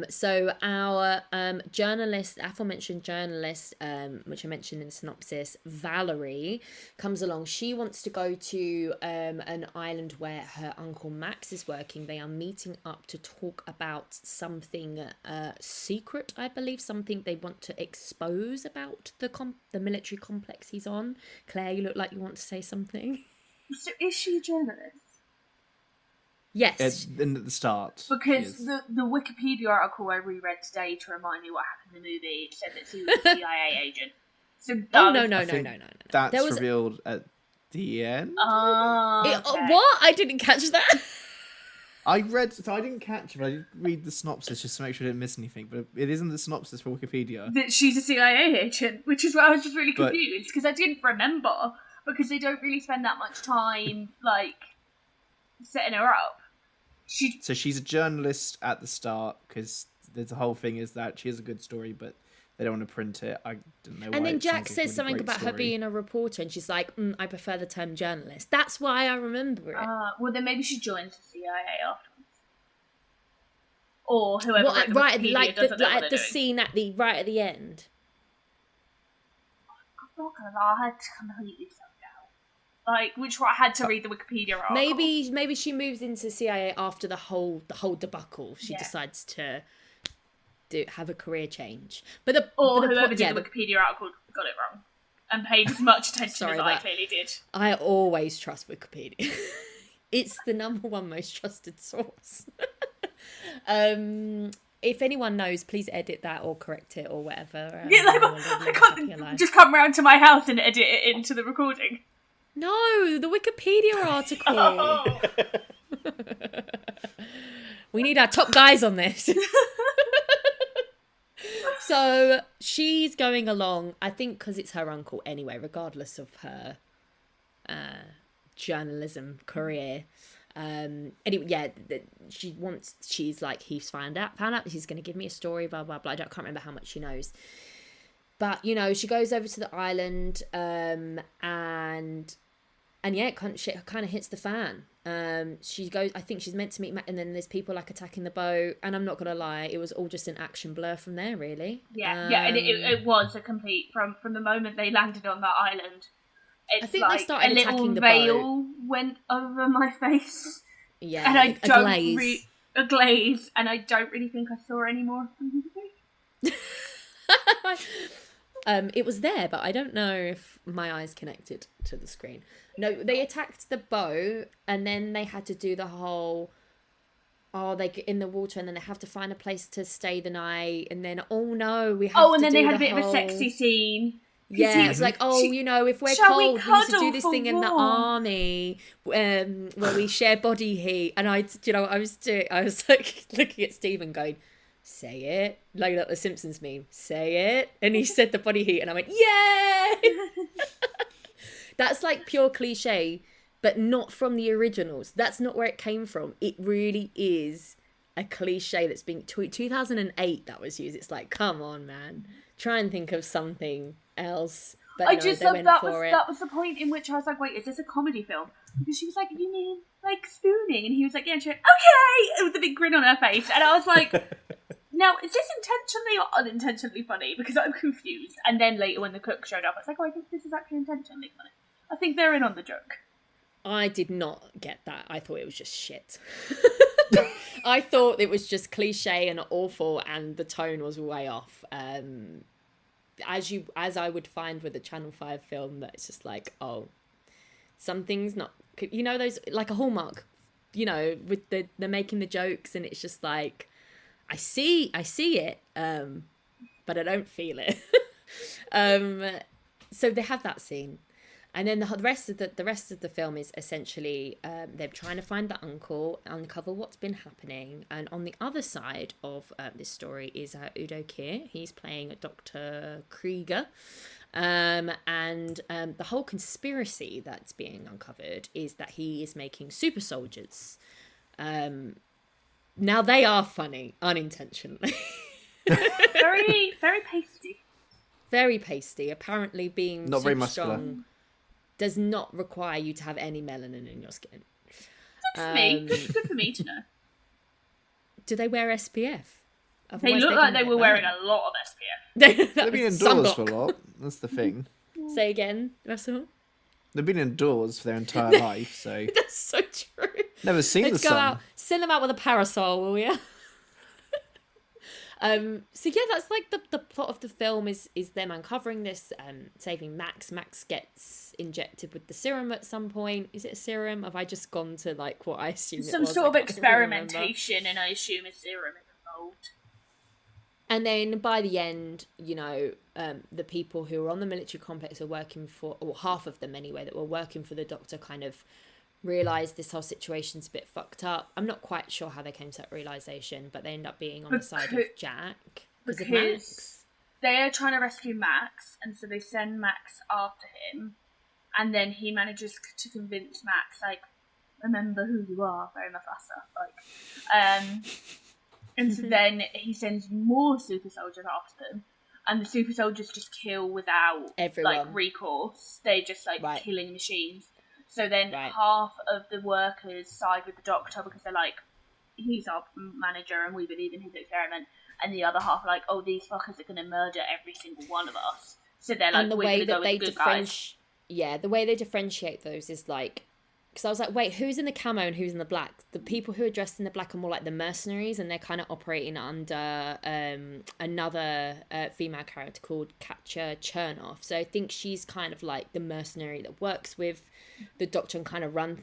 So our journalist, aforementioned journalist, which I mentioned in the synopsis, Valerie, comes along. She wants to go to an island where her uncle Max is working. They are meeting up to talk about something secret, I believe, something they want to expose about the military complex he's on. Claire, you look like you want to say something. So is she a journalist? Yes. In the start. Because the Wikipedia article I reread today to remind me what happened in the movie said that she was a CIA agent. So No. That's revealed at the end. Okay. What? I didn't catch that. I didn't catch it, but I did read the synopsis just to make sure I didn't miss anything. But it isn't the synopsis for Wikipedia. That she's a CIA agent, which is why I was just really confused, because I didn't remember, because they don't really spend that much time, like, setting her up. So she's a journalist at the start, because the whole thing is that she has a good story, but they don't want to print it. I don't know why. And then Jack says something about her being a reporter, and she's like, I prefer the term journalist. That's why I remember it. Well, then maybe she joins the CIA afterwards. Or whoever wrote the Wikipedia doesn't know what they're doing. Scene right at the end. I'm not gonna lie, I had completely zoned out. Like, which I had to read the Wikipedia article. Maybe she moves into CIA after the whole debacle. She decides to have a career change. Whoever did the Wikipedia article got it wrong and paid as much attention as I clearly did. I always trust Wikipedia. It's the number one most trusted source. If anyone knows, please edit that or correct it or whatever. I can't just come round to my house and edit it into the recording. No, the Wikipedia article. We need our top guys on this. So she's going along, I think, because it's her uncle anyway, regardless of her journalism career. Anyway, she's like, he's found out he's going to give me a story, blah, blah, blah. I can't remember how much she knows. But, she goes over to the island and yeah, shit kind of hits the fan. She goes, I think she's meant to meet Matt, and then there's people like attacking the boat, and I'm not gonna lie, it was all just an action blur from there, really. And it was a complete from the moment they landed on that island. It's, I think, like, they started attacking the boat. A little veil went over my face. Yeah, and a glaze. A glaze, and I don't really think I saw any more of them. It was there, but I don't know if my eyes connected to the screen. No, they attacked the boat, and then they had to do the whole, they get in the water, and then they have to find a place to stay the night, and then, we have to and then they had a bit of a sexy scene. Yeah, it's like, if we're cold, we used to do this thing in the army, where we share body heat, and I was like looking at Stephen going, say it, like the Simpsons meme, say it, and he said the body heat, and I went, yay! That's like pure cliche, but not from the originals. That's not where it came from. It really is a cliche that's been 2008 that was used. It's like, come on, man, try and think of something else. But I just thought that was the point in which I was like, wait, is this a comedy film? Because she was like, you mean like spooning? And he was like, yeah, and she went, okay, with a big grin on her face, and I was like, now, is this intentionally or unintentionally funny? Because I'm confused. And then later when the cook showed up, I was like, I think this is actually intentionally funny. I think they're in on the joke. I did not get that. I thought it was just shit. I thought it was just cliche and awful, and the tone was way off. As I would find with a Channel 5 film, that it's just like, something's not, those, like a Hallmark, with they're making the jokes, and it's just like, I see it, but I don't feel it. So they have that scene, and then the rest of the film is essentially they're trying to find the uncle, uncover what's been happening, and on the other side of this story is Udo Kier. He's playing Dr. Krieger, and the whole conspiracy that's being uncovered is that he is making super soldiers. Now they are funny, unintentionally. Very, very pasty. Very pasty. Apparently being not super very muscular. Strong does not require you to have any melanin in your skin. Good for me to know. Do they wear SPF? They look like they were wearing a lot of SPF. They've been indoors for a lot. That's the thing. Say again, Russell? They've been indoors for their entire life, so... That's so true. Never seen the sun. Send them out with a parasol, will you? So yeah, that's like the plot of the film is them uncovering this, saving Max. Max gets injected with the serum at some point. Is it a serum? Have I just gone to like what I assume it was? Some sort of experimentation, and I assume a serum is involved. And then by the end, the people who are on the military complex are working for, or half of them anyway, that were working for the doctor kind of realise this whole situation's a bit fucked up. I'm not quite sure how they came to that realisation, but they end up being on the side of Jack because of Max. They are trying to rescue Max, and so they send Max after him, and then he manages to convince Max, like, remember who you are, very Mufasa, and so then he sends more super soldiers after them, and the super soldiers just kill without like recourse. They just killing machines. So then half of the workers side with the doctor because they're like, he's our manager and we believe in his experiment. And the other half are like, oh, these fuckers are going to murder every single one of us. So they're like, we're going to go with the good guys. yeah, the way they differentiate those is like, because I was like, wait, who's in the camo and who's in the black? The people who are dressed in the black are more like the mercenaries, and they're kind of operating under another female character called Katja Chernoff. So I think she's kind of like the mercenary that works with the Doctor and kind of runs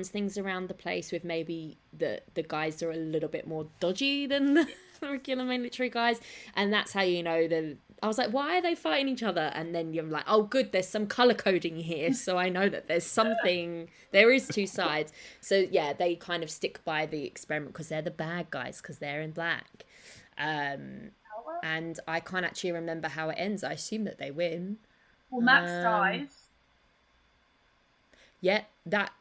things around the place, with maybe the guys that are a little bit more dodgy than the regular military guys. And that's how you know I was like, why are they fighting each other? And then you're like, oh, good, there's some color coding here. So I know that there's something, there is two sides. So yeah, they kind of stick by the experiment because they're the bad guys because they're in black. And I can't actually remember how it ends. I assume that they win. Well, Max dies. Yeah, that,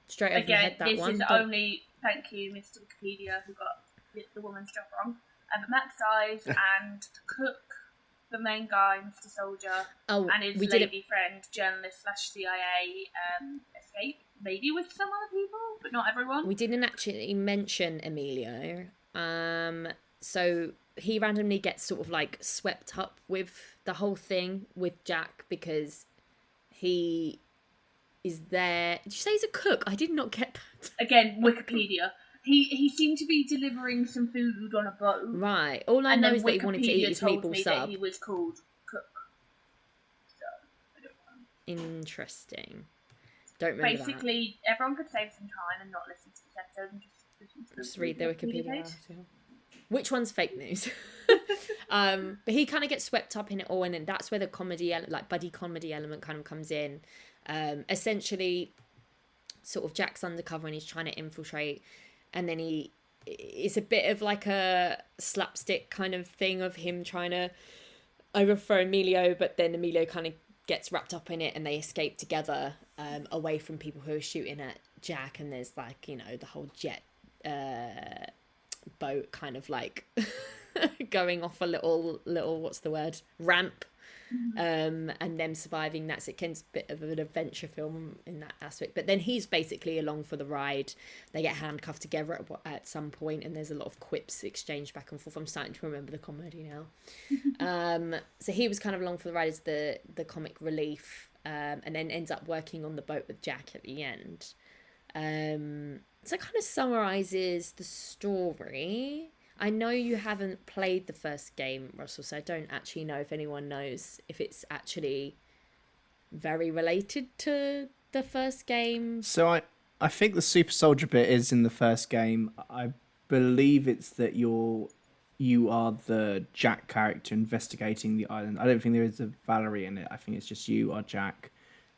straight over my head, that one. Again, this is only, thank you, Mr. Wikipedia, who got the woman's job wrong. But Max dies and the cook, the main guy, Mr. Soldier, and his lady friend, journalist / CIA, escape. Maybe with some other people, but not everyone. We didn't actually mention Emilio. So he randomly gets sort of like swept up with the whole thing with Jack because he is there. Did you say he's a cook? I did not get that. Again, Wikipedia. He seemed to be delivering some food on a boat. Right. All I know is that he wanted to eat his meatball sub. That he was called Cook. So, I don't know. Interesting. Don't remember Basically, everyone could save some time and not listen to this episode and just listen to just read the Wikipedia article. Which one's fake news? But he kind of gets swept up in it all, and then that's where the comedy, like buddy comedy element kind of comes in. Essentially, sort of Jack's undercover and he's trying to infiltrate, and then it's a bit of like a slapstick kind of thing of him trying to overthrow Emilio, but then Emilio kind of gets wrapped up in it and they escape together away from people who are shooting at Jack, and there's like, you know, the whole jet boat kind of like going off a little what's the word, ramp, and them surviving. That's it. Ken's a bit of an adventure film in that aspect, but then he's basically along for the ride. They get handcuffed together at some point, and there's a lot of quips exchanged back and forth. I'm starting to remember the comedy now. So he was kind of along for the ride as the comic relief, and then ends up working on the boat with Jack at the end. So it kind of summarizes the story. I know you haven't played the first game, Russell, so I don't actually know if anyone knows if it's actually very related to the first game. So I think the super soldier bit is in the first game. I believe it's that you are the Jack character investigating the island. I don't think there is a Valerie in it. I think it's just you are Jack.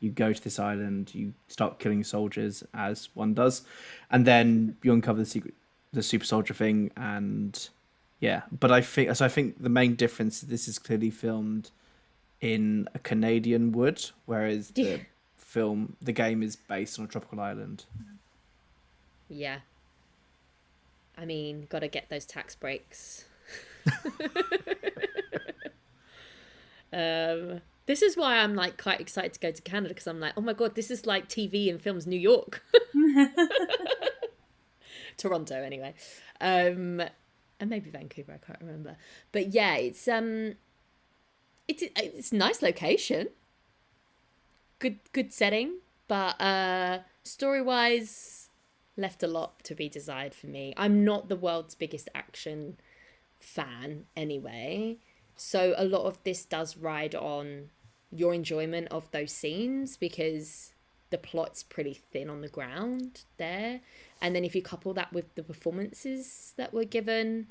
You go to this island, you start killing soldiers as one does, and then you uncover the super soldier thing, and yeah. But I think the main difference is this is clearly filmed in a Canadian wood, whereas the game is based on a tropical island. Yeah. I mean, gotta get those tax breaks. This is why I'm like quite excited to go to Canada, because I'm like, oh my god, this is like TV and films New York. Toronto anyway. And maybe Vancouver, I can't remember. But yeah, it's a nice location. Good setting, but story-wise left a lot to be desired for me. I'm not the world's biggest action fan anyway. So a lot of this does ride on your enjoyment of those scenes, because the plot's pretty thin on the ground there. And then if you couple that with the performances that were given,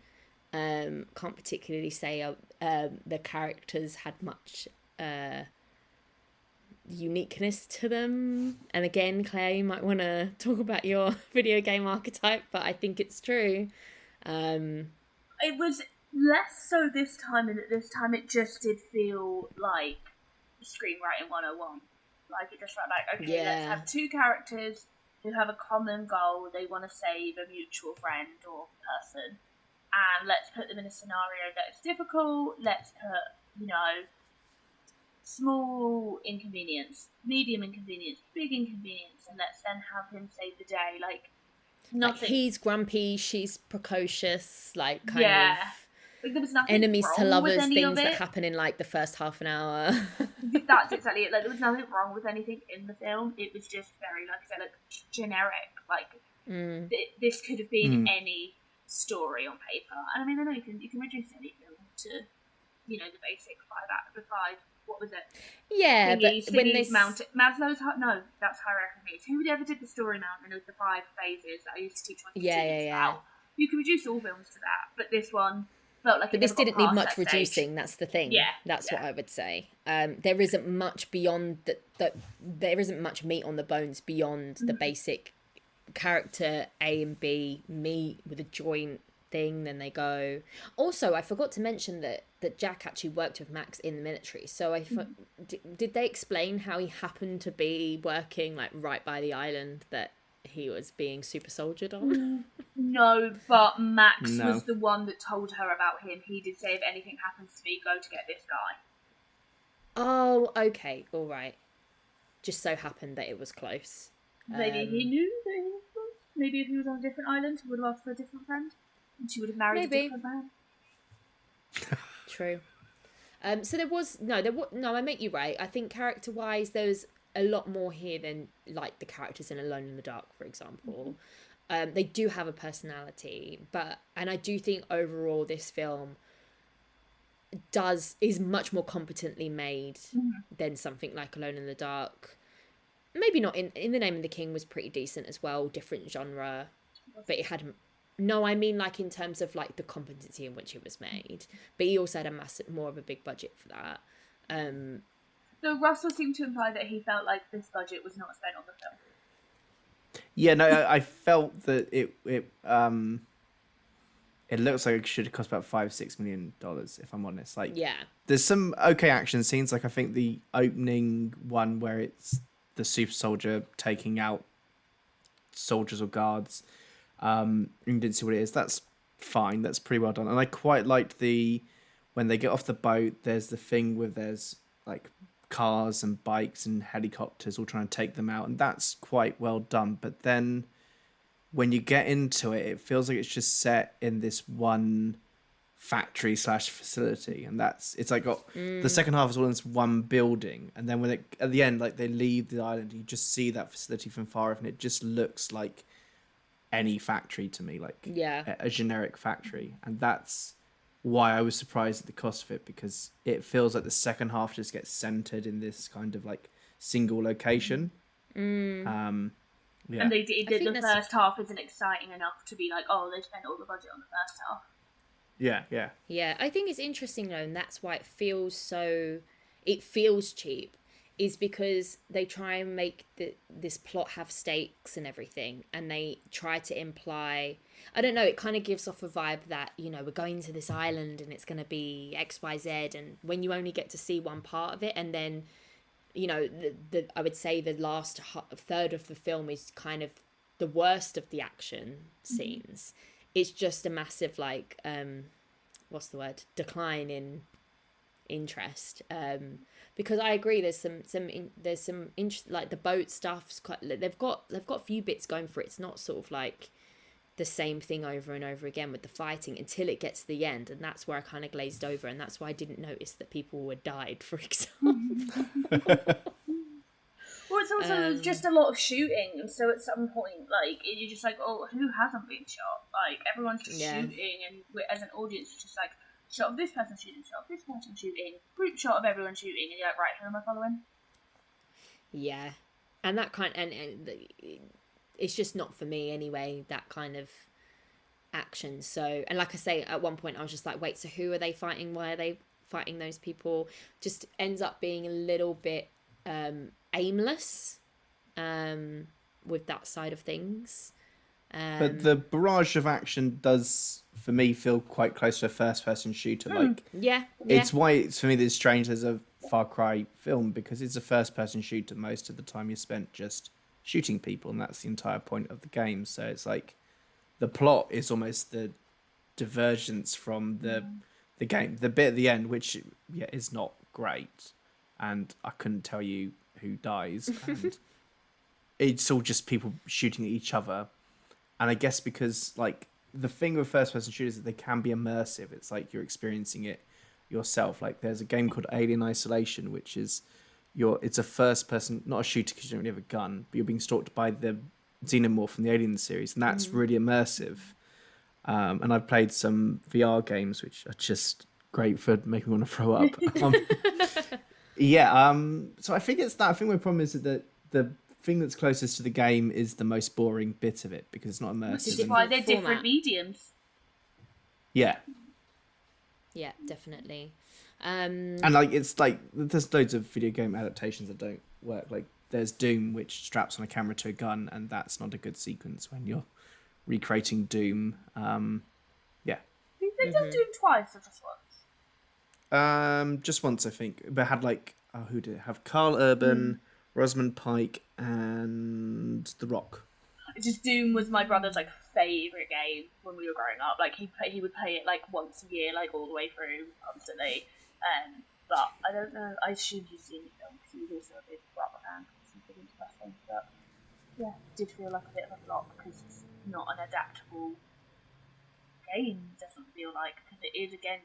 can't particularly say the characters had much uniqueness to them. And again, Claire, you might want to talk about your video game archetype, but I think it's true. It was less so this time, and at this time it just did feel like screenwriting 101. Like, it just felt like, okay, let's have two characters who have a common goal. They want to save a mutual friend or person, and let's put them in a scenario that is difficult. Let's put, small inconvenience, medium inconvenience, big inconvenience, and let's then have him save the day. Like, nothing. Like, he's grumpy, she's precocious, like, kind of. Like, there was nothing enemies to wrong with lovers any of things that it. happen in like the first half an hour. That's exactly it. Like, there was nothing wrong with anything in the film. It was just very, like I said, like generic. Like, this could have been any story on paper. And I mean, I know you can reduce any film to, you know, the basic the five. What was it? Yeah, Thingies, but when thingies, they Maslow's no, that's hierarchy. Who ever did the story mountain of the 5 phases that I used to teach my students about? You can reduce all films to that, but this one felt like. But this didn't need much reducing. Stage. That's the thing. Yeah, that's what I would say. There isn't much beyond that. There isn't much meat on the bones beyond the basic character A and B meet with a joint thing. Then they go. Also, I forgot to mention that Jack actually worked with Max in the military. So did they explain how he happened to be working like right by the island that he was being super soldiered on? No, but Max was the one that told her about him. He did say, if anything happens to me, go to get this guy. Oh, okay, all right. Just so happened that it was close. Maybe he knew that he was close. Maybe if he was on a different island, he would have asked for a different friend. And she would have married a different man. True. So there was no. I make you right. I think character-wise, there's a lot more here than like the characters in Alone in the Dark, for example. They do have a personality, and I do think overall this film is much more competently made than something like Alone in the Dark. Maybe not in The Name of the King was pretty decent as well, different genre, but it had. No, I mean like in terms of like the competency in which it was made, but he also had more of a big budget for that. So Russell seemed to imply that he felt like this budget was not spent on the film. Yeah, no, I felt that it looks like it should have cost about $5-6 million, if I'm honest. Like, there's some okay action scenes. Like I think the opening one where it's the super soldier taking out soldiers or guards. You didn't see what it is. That's fine. That's pretty well done. And I quite liked when they get off the boat. There's the thing with there's like cars and bikes and helicopters all trying to take them out, and that's quite well done. But then when you get into it, it feels like it's just set in this one factory / facility, and it's like the second half is all in this one building, and then when at the end, like they leave the island, you just see that facility from far off, and it just looks like any factory to me, like a generic factory, and that's why I was surprised at the cost of it, because it feels like the second half just gets centered in this kind of like single location. And they did the first half isn't exciting enough to be like, oh, they spent all the budget on the first half. Yeah, I think it's interesting though, and that's why it feels cheap, is because they try and make this plot have stakes and everything, and they try to imply, I don't know, it kind of gives off a vibe that, you know, we're going to this island and it's going to be XYZ, and when you only get to see one part of it, and then, you know, I would say the last third of the film is kind of the worst of the action scenes. It's just a massive, like, what's the word? Decline in interest. Because I agree, there's some like the boat stuff's quite. They've got a few bits going for it. It's not sort of like the same thing over and over again with the fighting until it gets to the end, and that's where I kind of glazed over, and that's why I didn't notice that people had died, for example. Well, it's also just a lot of shooting, and so at some point, like, you're just like, oh, who hasn't been shot? Like, everyone's just shooting, and as an audience, it's just like, shot of this person shooting, shot of this person shooting, group shot of everyone shooting, and you're like, right, who am I following? Yeah, and that kind and it's just not for me anyway, that kind of action. So, and like I say, at one point I was just like, wait, so who are they fighting? Why are they fighting those people? Just ends up being a little bit aimless with that side of things. But the barrage of action does, for me, feel quite close to a first-person shooter. Like, it's why it's, for me, it's strange there's a Far Cry film, because it's a first-person shooter. Most of the time you're spent just shooting people, and that's the entire point of the game. So it's like the plot is almost the divergence from the game. The bit at the end, which is not great, and I couldn't tell you who dies, and it's all just people shooting at each other. And I guess because, like, the thing with first person shooters is they can be immersive. It's like you're experiencing it yourself. Like there's a game called Alien Isolation, which is it's a first person, not a shooter because you don't really have a gun, but you're being stalked by the xenomorph from the Alien series, and that's really immersive. And I've played some VR games which are just great for making me want to throw up. So I think it's that. I think my problem is that the thing that's closest to the game is the most boring bit of it because it's not immersive. Which is why they're different mediums. Yeah. Yeah, definitely. And like it's like there's loads of video game adaptations that don't work. Like there's Doom, which straps on a camera to a gun, and that's not a good sequence when you're recreating Doom. They've done Doom twice or just once? Just once I think, but had like who did it have? Carl Urban, Rosamund Pike, and The Rock. Just Doom was my brother's like favourite game when we were growing up. Like he would play it like once a year, like all the way through constantly. But I don't know. I assume he's seen the film because he was also a big Rock fan because he's big into wrestling. But yeah, it did feel like a bit of a flop because it's not an adaptable game. Doesn't feel like because it is again.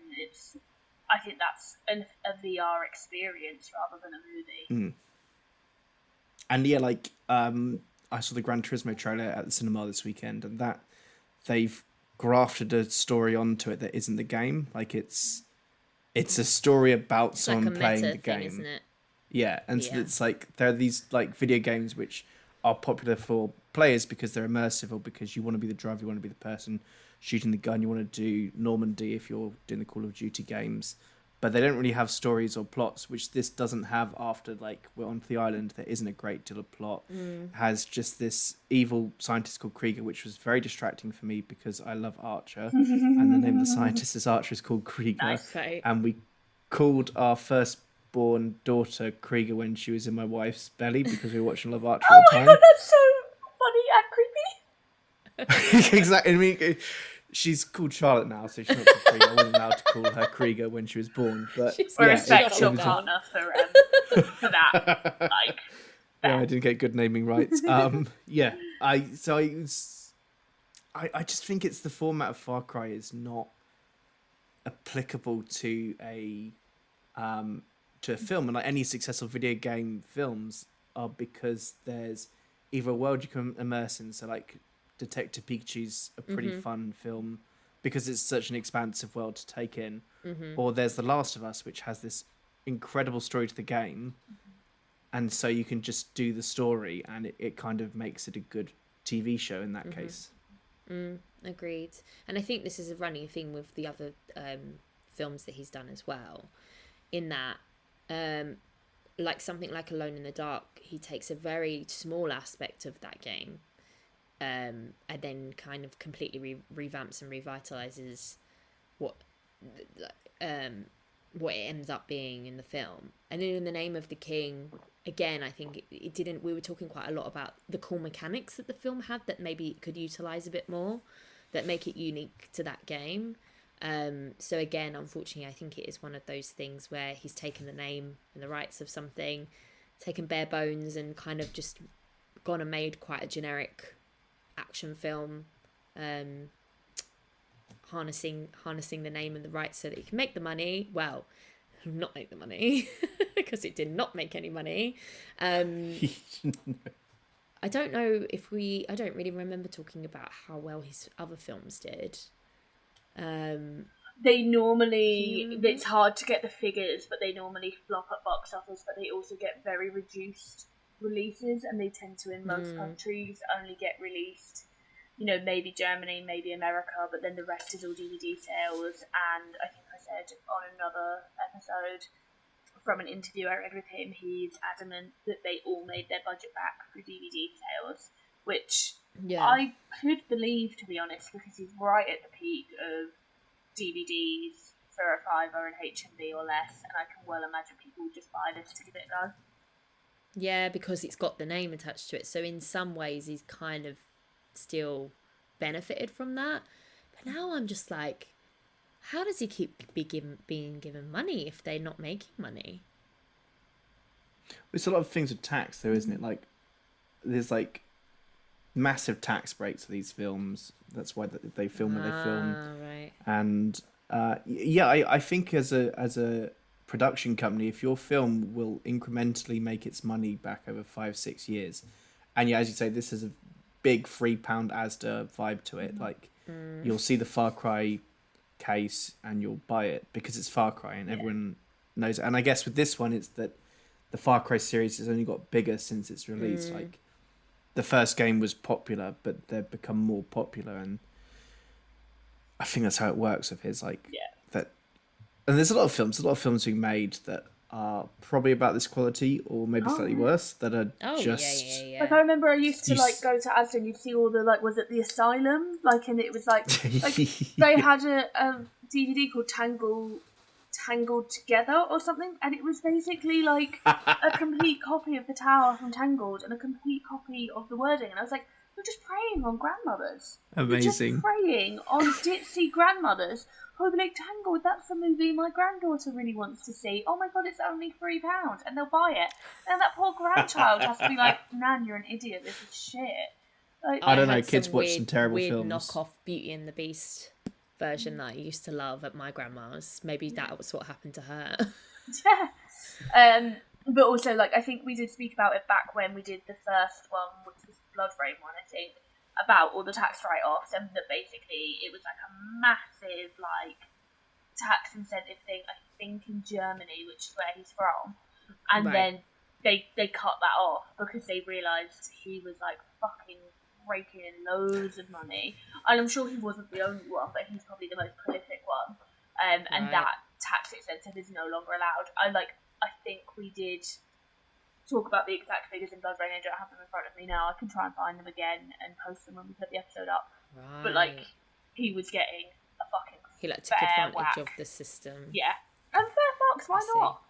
I think that's a VR experience rather than a movie. And yeah, like I saw the Gran Turismo trailer at the cinema this weekend, and that they've grafted a story onto it that isn't the game. Like it's a story about someone like playing the thing, game, isn't it? Yeah, and so it's like there are these like video games which are popular for players because they're immersive or because you want to be the driver, you want to be the person shooting the gun, you want to do Normandy if you're doing the Call of Duty games. But they don't really have stories or plots, which this doesn't have after, like, we're onto the island. There isn't a great deal of plot. It has just this evil scientist called Krieger, which was very distracting for me because I love Archer. And the name of the scientist is Archer is called Krieger. Nice. Right. And we called our firstborn daughter Krieger when she was in my wife's belly because we were watching Love Archer all the time. Oh my god, that's so funny and creepy. Exactly. I mean, she's called Charlotte now, so she's not called Krieger. I wasn't allowed to call her Krieger when she was born. But respect your partner for that. Like, yeah, I didn't get good naming rights. I just think it's the format of Far Cry is not applicable to a film, and like any successful video game films are because there's either a world you can immerse in, so like Detective Pikachu's a pretty fun film because it's such an expansive world to take in, or there's The Last of Us, which has this incredible story to the game, and so you can just do the story and it kind of makes it a good TV show in that case. Agreed. And I think this is a running thing with the other films that he's done as well, in that like something like Alone in the Dark, he takes a very small aspect of that game and then kind of completely revamps and revitalizes what it ends up being in the film. And then In the Name of the King, again, I think it didn't. We were talking quite a lot about the cool mechanics that the film had that maybe it could utilize a bit more, that make it unique to that game. So again, unfortunately, I think it is one of those things where he's taken the name and the rights of something, taken bare bones, and kind of just gone and made quite a generic action film, harnessing the name and the rights so that he can make the money. Well, not make the money because it did not make any money. I don't know if I don't really remember talking about how well his other films did. They normally, it's hard to get the figures, but they normally flop at box office, but they also get very reduced releases, and they tend to, in most countries, only get released, maybe Germany, maybe America, but then the rest is all DVD sales. And I think I said on another episode from an interview I read with him, he's adamant that they all made their budget back through DVD sales, which I could believe, to be honest, because he's right at the peak of DVDs for a $5 in HMV or less, and I can well imagine people just buy this to give it a go. Yeah, because it's got the name attached to it, so in some ways he's kind of still benefited from that. But now I'm just like, how does he keep being given money if they're not making money? It's a lot of things with tax, though, isn't it? Like, there's massive tax breaks for these films. That's why they film when they film. Right. And I think as a production company, if your film will incrementally make its money back over 5-6 years, and as you say, this is a big £3 Asda vibe to it. Like you'll see the Far Cry case and you'll buy it because it's Far Cry and everyone knows it. And I guess with this one, it's that the Far Cry series has only got bigger since its release. Like the first game was popular, but they've become more popular, and I think that's how it works with his that. And there's a lot of films we made that are probably about this quality or maybe slightly worse that are just like I remember I used to like go to Asda and you'd see all the like was it the Asylum and it was like they had a DVD called Tangled Together or something, and it was basically like a complete copy of the tower from Tangled and a complete copy of the wording, and I was like, you're just preying on grandmothers. Amazing. You're just preying on ditzy grandmothers who will be like, Tangled, that's the movie my granddaughter really wants to see. Oh my god, it's only £3, and they'll buy it. And that poor grandchild has to be like, Nan, you're an idiot, this is shit. Like, I don't know, kids watch some terrible weird films. Knockoff Beauty and the Beast version that I used to love at my grandma's. Maybe that was what happened to her. But also, like, I think we did speak about it back when we did the first one, which was the Blood Rain one, I think, about all the tax write-offs, and that basically it was like a massive, like, tax incentive thing, I think in Germany, which is where he's from, and then they cut that off because they realised he was, like, fucking raking in loads of money, and I'm sure he wasn't the only one, but he's probably the most prolific one, and that tax incentive is no longer allowed. I think we did talk about the exact figures in Blood Rain. I don't have them in front of me now. I can try and find them again and post them when we put the episode up. Right. But like, he was getting a fucking he took advantage of the system. Yeah, and fair fucks. Why not?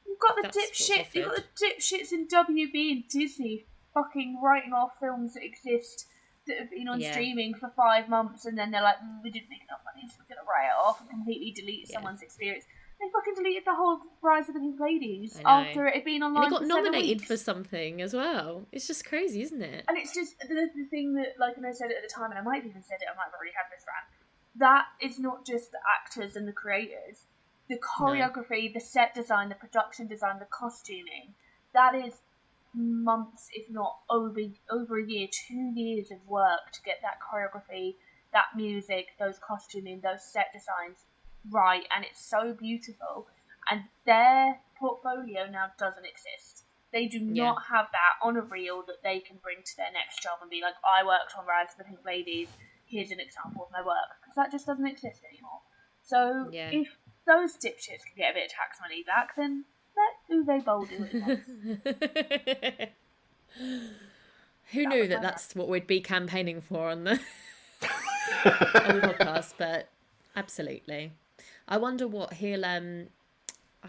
You've got the dipshits. You've got the dipshits in WB and Disney fucking writing off films that exist that have been on streaming for 5 months, and then they're like, we didn't make enough money, so we're gonna write it off and completely delete someone's experience. They fucking deleted the whole Rise of the Pink Ladies after it had been online. And it got nominated for something as well. It's just crazy, isn't it? And it's just the thing that, like, and I said it at the time, and I might have even said it, I might have already had this rant. That is not just the actors and the creators. The choreography, the set design, the production design, the costuming. That is months, if not over a year, 2 years of work to get that choreography, that music, those costuming, those set designs right, and it's so beautiful, and their portfolio now doesn't exist. They do not have that on a reel that they can bring to their next job and be like, I worked on Rise of the Pink Ladies, here's an example of my work, because that just doesn't exist anymore. So if those dipshits can get a bit of tax money back, then let Uwe Boll do it. Who knew that that's what we'd be campaigning for on the podcast, but absolutely. I wonder what he'll I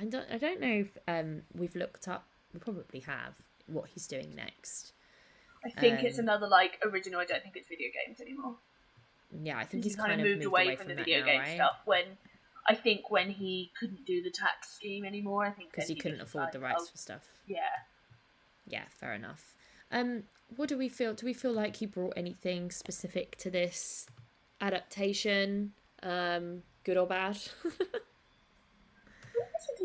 don't know if we've looked up, we probably have, what he's doing next. I think it's another like original. I don't think it's video games anymore. Yeah, I think he's kind of moved away from the video game stuff when he couldn't do the tax scheme anymore. I think because he couldn't afford the rights for stuff. Yeah, fair enough. What do we feel? Do we feel like he brought anything specific to this adaptation? Good or bad? Basically,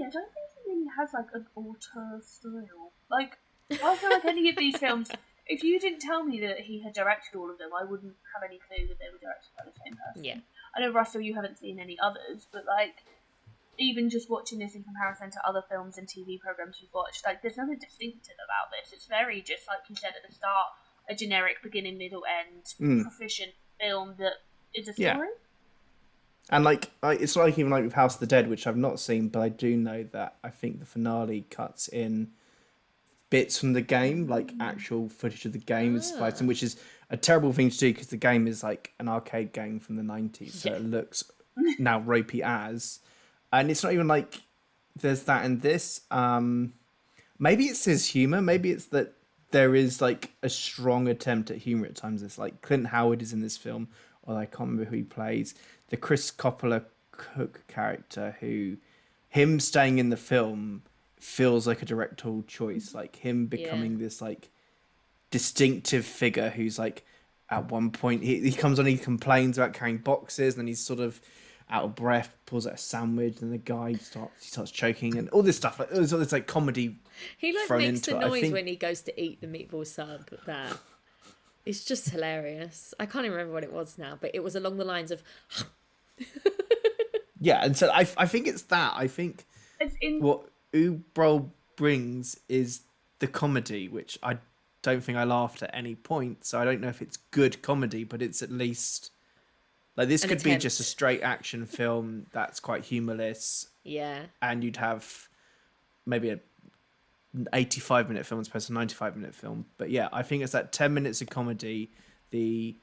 I don't think he really has like an auteur style. Like, I feel like any of these films, if you didn't tell me that he had directed all of them, I wouldn't have any clue that they were directed by the same person. Yeah. I know, Russell, you haven't seen any others, but like, even just watching this in comparison to other films and TV programs you've watched, like, there's nothing distinctive about this. It's very just, like you said at the start, a generic beginning, middle, end, proficient film that is a story. Yeah. And like it's like even like with House of the Dead, which I've not seen, but I do know that I think the finale cuts in bits from the game, like actual footage of the game is fighting, which is a terrible thing to do because the game is like an arcade game from the 90s, so it looks now ropey as, and it's not even like there's that in this. Maybe it's his humor, maybe it's that there is like a strong attempt at humor at times. It's like Clint Howard is in this film, or I can't remember who he plays. The Chris Coppola Cook character, him staying in the film feels like a directorial choice, like him becoming this like distinctive figure who's like at one point he comes on, he complains about carrying boxes, and then he's sort of out of breath, pulls out a sandwich, and the guy starts choking, and all this stuff. Like there's all this like comedy He like thrown makes into the it. noise when he goes to eat the meatball sub. That it's just hilarious. I can't even remember what it was now, but it was along the lines of. Yeah, and so I think it's that. I think It's in. what Uwe brings is the comedy, which I don't think I laughed at any point. So I don't know if it's good comedy, but it's at least like this An could be attempt. just a straight action film that's quite humorless, Yeah. and you'd have maybe a 85-minute film as opposed to a 95-minute film. But yeah, I think it's that 10 minutes of comedy, the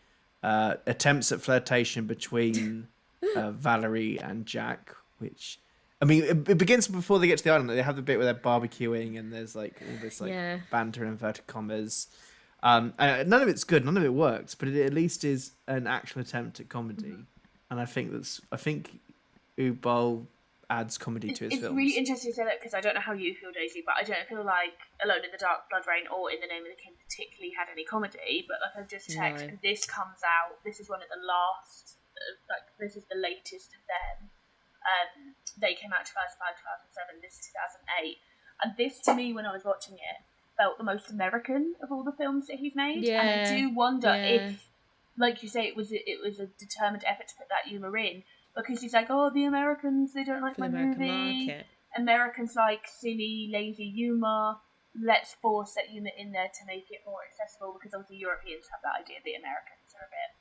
attempts at flirtation between Valerie and Jack, which I mean it begins before they get to the island. They have the bit where they're barbecuing and there's like all this like banter in inverted commas. And none of it's good, none of it works, but it at least is an actual attempt at comedy. And I think Uwe Boll adds comedy to his films. It's really interesting to say that because I don't know how you feel, Daisy, but I don't feel like Alone in the Dark, Blood Rain, or In the Name of the King particularly had any comedy. But like I've just checked, and this comes out. This is one of the last. This is the latest of them. They came out 2005, 2007. This is 2008, and this to me, when I was watching it, felt the most American of all the films that he's made. Yeah. And I do wonder if, like you say, it was a determined effort to put that humour in. Because he's like, oh, the Americans, they don't like my movie. Market. Americans like silly, lazy humour. Let's force that humour in there to make it more accessible. Because obviously Europeans have that idea. The Americans are a bit.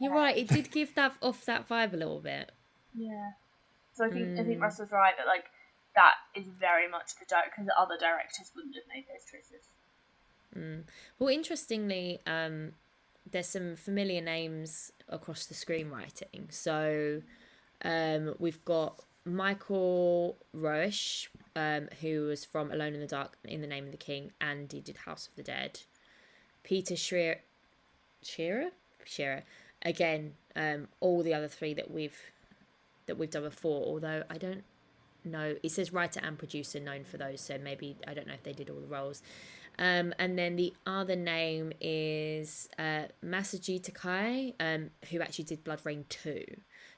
You're right. It did give that vibe a little bit. Yeah. So I think Russell's right that like that is very much the director, because the other directors wouldn't have made those choices. Well, interestingly, there's some familiar names across the screenwriting. So we've got Michael Roish, who was from Alone in the Dark, In the Name of the King, and he did House of the Dead. Peter Shearer? Again, all the other three that we've done before, although I don't know. It says writer and producer known for those, so maybe I don't know if they did all the roles. And then the other name is Masaji Takai, who actually did Blood Rain 2.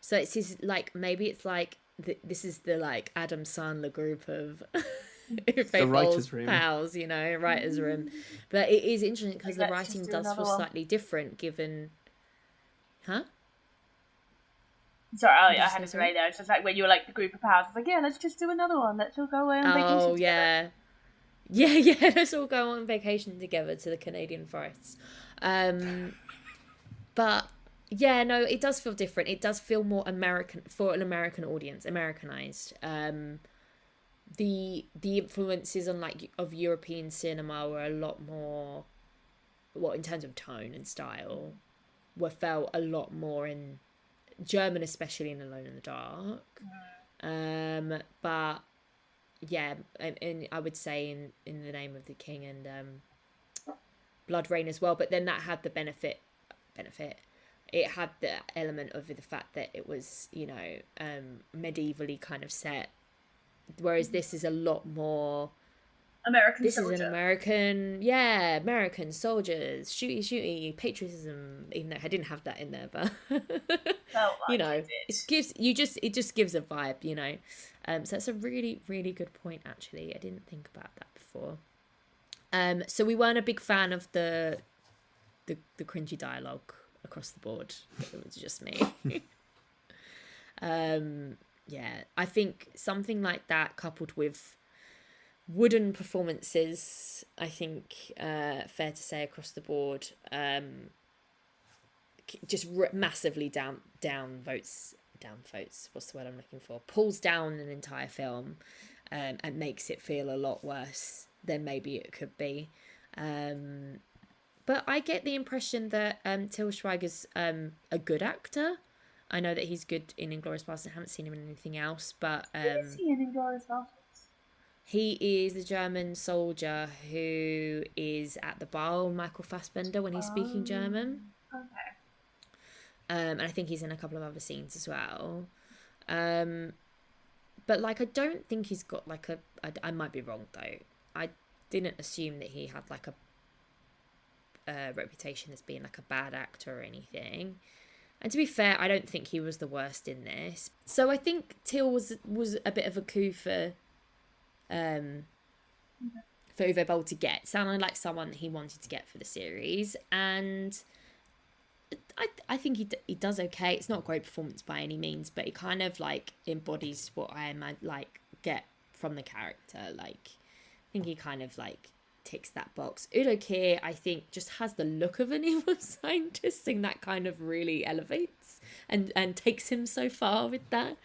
So it's his, like, maybe it's like this is the like Adam Sandler group of the writers' room, pals, you know, writers' room. But it is interesting because the writing does feel slightly different, given, Sorry, I had a delay there. It's just like when you were like the group of pals. It's like, yeah, let's just do anher one. Let's all go away on vacation together. Yeah, let's all go on vacation together to the Canadian forests. But yeah, no, it does feel different. It does feel more American for an American audience, Americanized. The influences on of European cinema were a lot more, in terms of tone and style, were felt a lot more in German, especially in Alone in the Dark. But yeah, and I would say in the Name of the King and Blood Rain as well. But then that had the benefit. It had the element of the fact that it was, you know, medievally kind of set, whereas this is a lot more American. This soldier. Is an American soldiers, shooty, patriotism. Even though I didn't have that in there, but felt like you know, it just gives a vibe, you know. So that's a really, really good point. Actually, I didn't think about that before. So we weren't a big fan of the cringy dialogue across the board. It was just me. Yeah, I think something like that coupled with wooden performances, I think fair to say across the board, just massively down votes. What's the word I'm looking for? Pulls down an entire film, and makes it feel a lot worse than maybe it could be. But I get the impression that Til Schweiger's a good actor. I know that he's good in Inglourious Basterds. I haven't seen him in anything else, but who is he in Inglourious Basterds? He is the German soldier who is at the bar with Michael Fassbender when he's speaking German. Okay. And I think he's in a couple of other scenes as well. But like, I don't think he's got like I might be wrong though. I didn't assume that he had like reputation as being like a bad actor or anything. And to be fair, I don't think he was the worst in this. So I think Till was a bit of a coup for Uwe Boll to get. Sounded like someone he wanted to get for the series, and I think he does okay. It's not a great performance by any means, but it kind of like embodies what I like get from the character. Like, I think he kind of like ticks that box. Udo Kier, I think, just has the look of an evil scientist, and that kind of really elevates and takes him so far with that.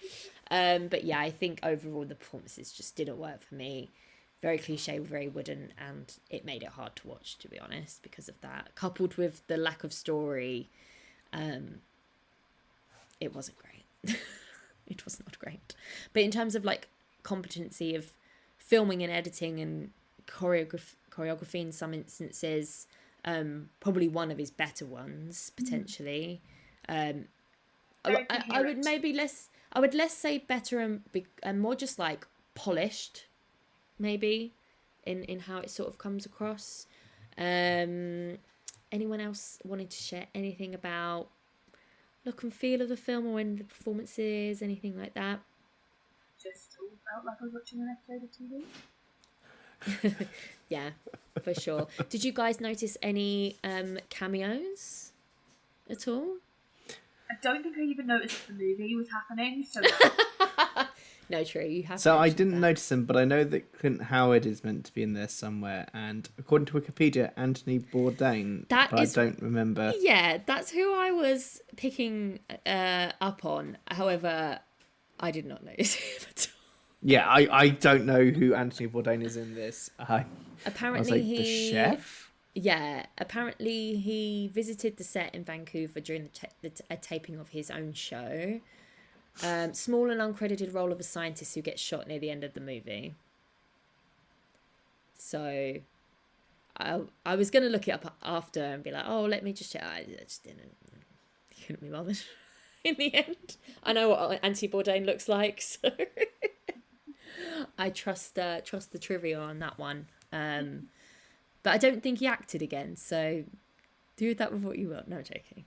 But yeah, I think overall the performances just didn't work for me. Very cliche, very wooden, and it made it hard to watch, to be honest, because of that. Coupled with the lack of story, it wasn't great. It was not great. But in terms of like competency of filming and editing and choreography in some instances, probably one of his better ones potentially. I would maybe less say better and more just like polished, maybe in how it sort of comes across. Anyone else wanted to share anything about look and feel of the film or any of the performances, anything like that? Just all felt like I was watching an episode of TV. Yeah, for sure. Did you guys notice any cameos at all? I don't think I even noticed the movie was happening, so No, true. You have. So I didn't notice them, but I know that Clint Howard is meant to be in there somewhere, and according to Wikipedia, Anthony Bourdain. I don't remember. Yeah, that's who I was picking up on. However, I did not notice him at all. Yeah, I don't know who Anthony Bourdain is in this. Apparently, I was like, the chef? Yeah, apparently he visited the set in Vancouver during a taping of his own show. Small and uncredited role of a scientist who gets shot near the end of the movie. So I was going to look it up after and be like, oh, let me just check. I just couldn't be bothered in the end. I know what Anthony Bourdain looks like, so I trust the trivia on that one. But I don't think he acted again, so do with that with what you will. No, joking.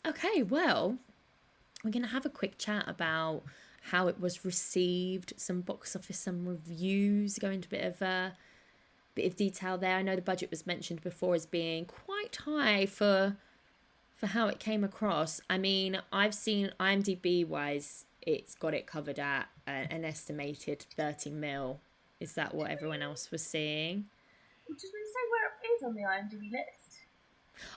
Okay, well, we're going to have a quick chat about how it was received, some box office, some reviews, go into a bit of detail there. I know the budget was mentioned before as being quite high for how it came across. I mean, I've seen IMDb-wise, it's got it covered at an estimated 30 mil. Is that what everyone else was seeing? Did we say where it is on the IMDb list?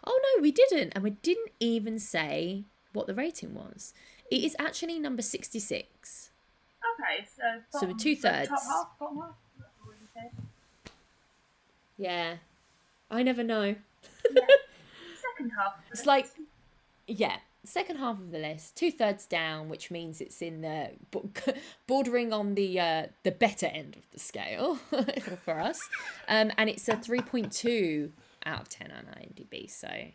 Oh no, we didn't, and we didn't even say what the rating was. It is actually number 66. Okay, so we're 2/3. Top half, bottom half. That's what you said. Yeah, I never know. Yeah. Second half. It's like, yeah, second half of the list, 2/3 down, which means it's in the bordering on the better end of the scale for us, and it's a 3.2 out of 10 on IMDb, so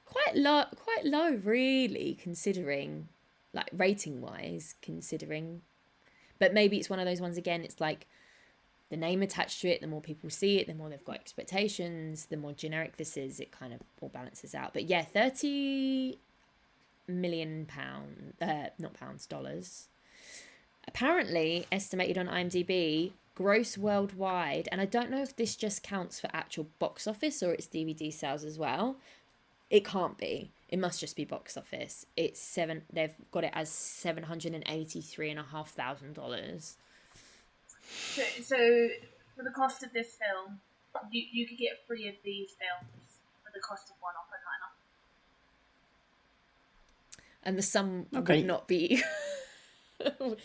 quite low really, considering, like, rating wise, but maybe it's one of those ones again, it's like the name attached to it, the more people see it, the more they've got expectations, the more generic this is, it kind of all balances out. But yeah, 30 million dollars apparently estimated on IMDb gross worldwide, and I don't know if this just counts for actual box office or it's DVD sales as well. It can't be. It must just be box office. They've got it as $783,500. So for the cost of this film, you could get 3 of these films for the cost of one Oppenheimer. And the sum would not be.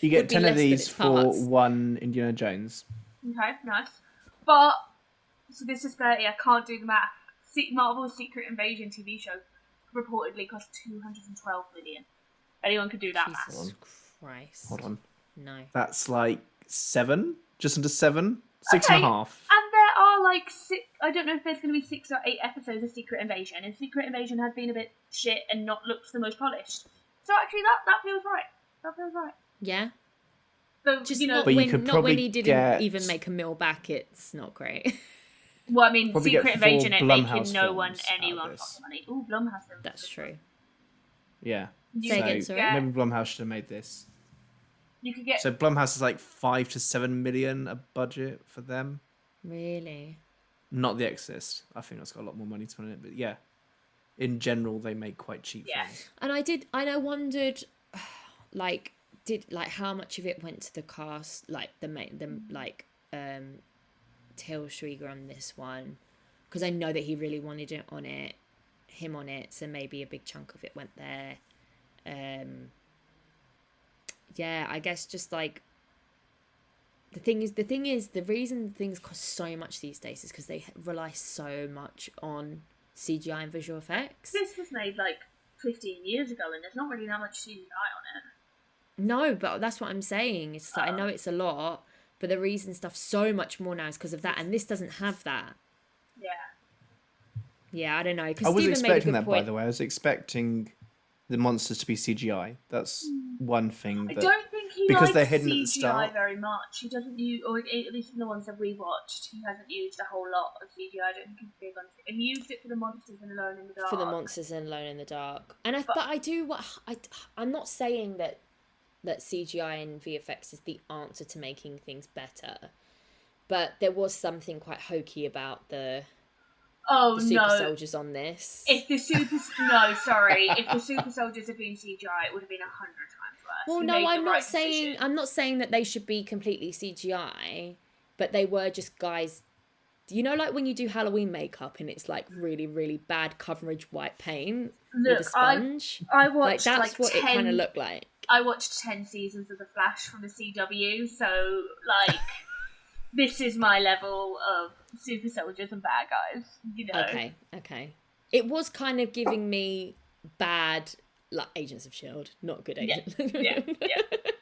You get 10 of these for one Indiana Jones. Okay, nice. But so this is 30. I can't do the math. Marvel's Secret Invasion TV show reportedly cost $212 million. Anyone could do that math. Jesus Christ. Hold on. No. That's like 7, just under 7, 6.5. And there are like 6. I don't know if there's going to be 6 or 8 episodes of Secret Invasion, and Secret Invasion has been a bit shit and not looked the most polished. So actually, that feels right. That feels right. Yeah. But, Just you know, not But you when could not when probably he didn't get- even make a mil back. It's not great. well, I mean, Probably get Secret Invasion 4 ain't making Blumhouse no one films out of anyone this. fucking money. Ooh, Blumhouse films. That's true. Yeah. You Say So again, sorry? maybe Blumhouse should have made this. You could get So Blumhouse is like 5 to 7 million a budget for them. Really? Not The Exorcist. I think that's got a lot more money spent in it. But yeah, in general, they make quite cheap Yeah. films. And I wondered, like, how much of it went to the cast, like Till Schweiger on this one, because I know that he really wanted him on it, so maybe a big chunk of it went there. Yeah, I guess just like the thing is the reason things cost so much these days is because they rely so much on CGI and visual effects. this was made like 15 years ago, and there's not really that much CGI on it. No, but that's what I'm saying. It's like, I know it's a lot, but the reason stuff's so much more now is because of that, and this doesn't have that. Yeah. Yeah, I don't know. I Because was Stephen made a expecting good that, point. by the way. I was expecting the monsters to be CGI. That's one thing. I That... don't think he because likes they're hidden at the CGI start. very much. He doesn't use, or at least in the ones that we watched, he hasn't used a whole lot of CGI. I don't think he's big on it. And he used it for the monsters and Alone in the Dark. For the monsters and Alone in the Dark, and I'm not saying that CGI and VFX is the answer to making things better, but there was something quite hokey about the super soldiers on this. If the super soldiers had been CGI, it would have been 100 times worse. Well, He no, made the I'm not right saying decision. I'm not saying that they should be completely CGI, but they were just guys. You know, like when you do Halloween makeup and it's like really, really bad coverage white paint with a sponge. I watched Like that's what 10, it kind of looked like. I watched 10 seasons of The Flash from the CW, so like this is my level of super soldiers and bad guys. You know. Okay. It was kind of giving me bad, like Agents of Shield, not good Agents.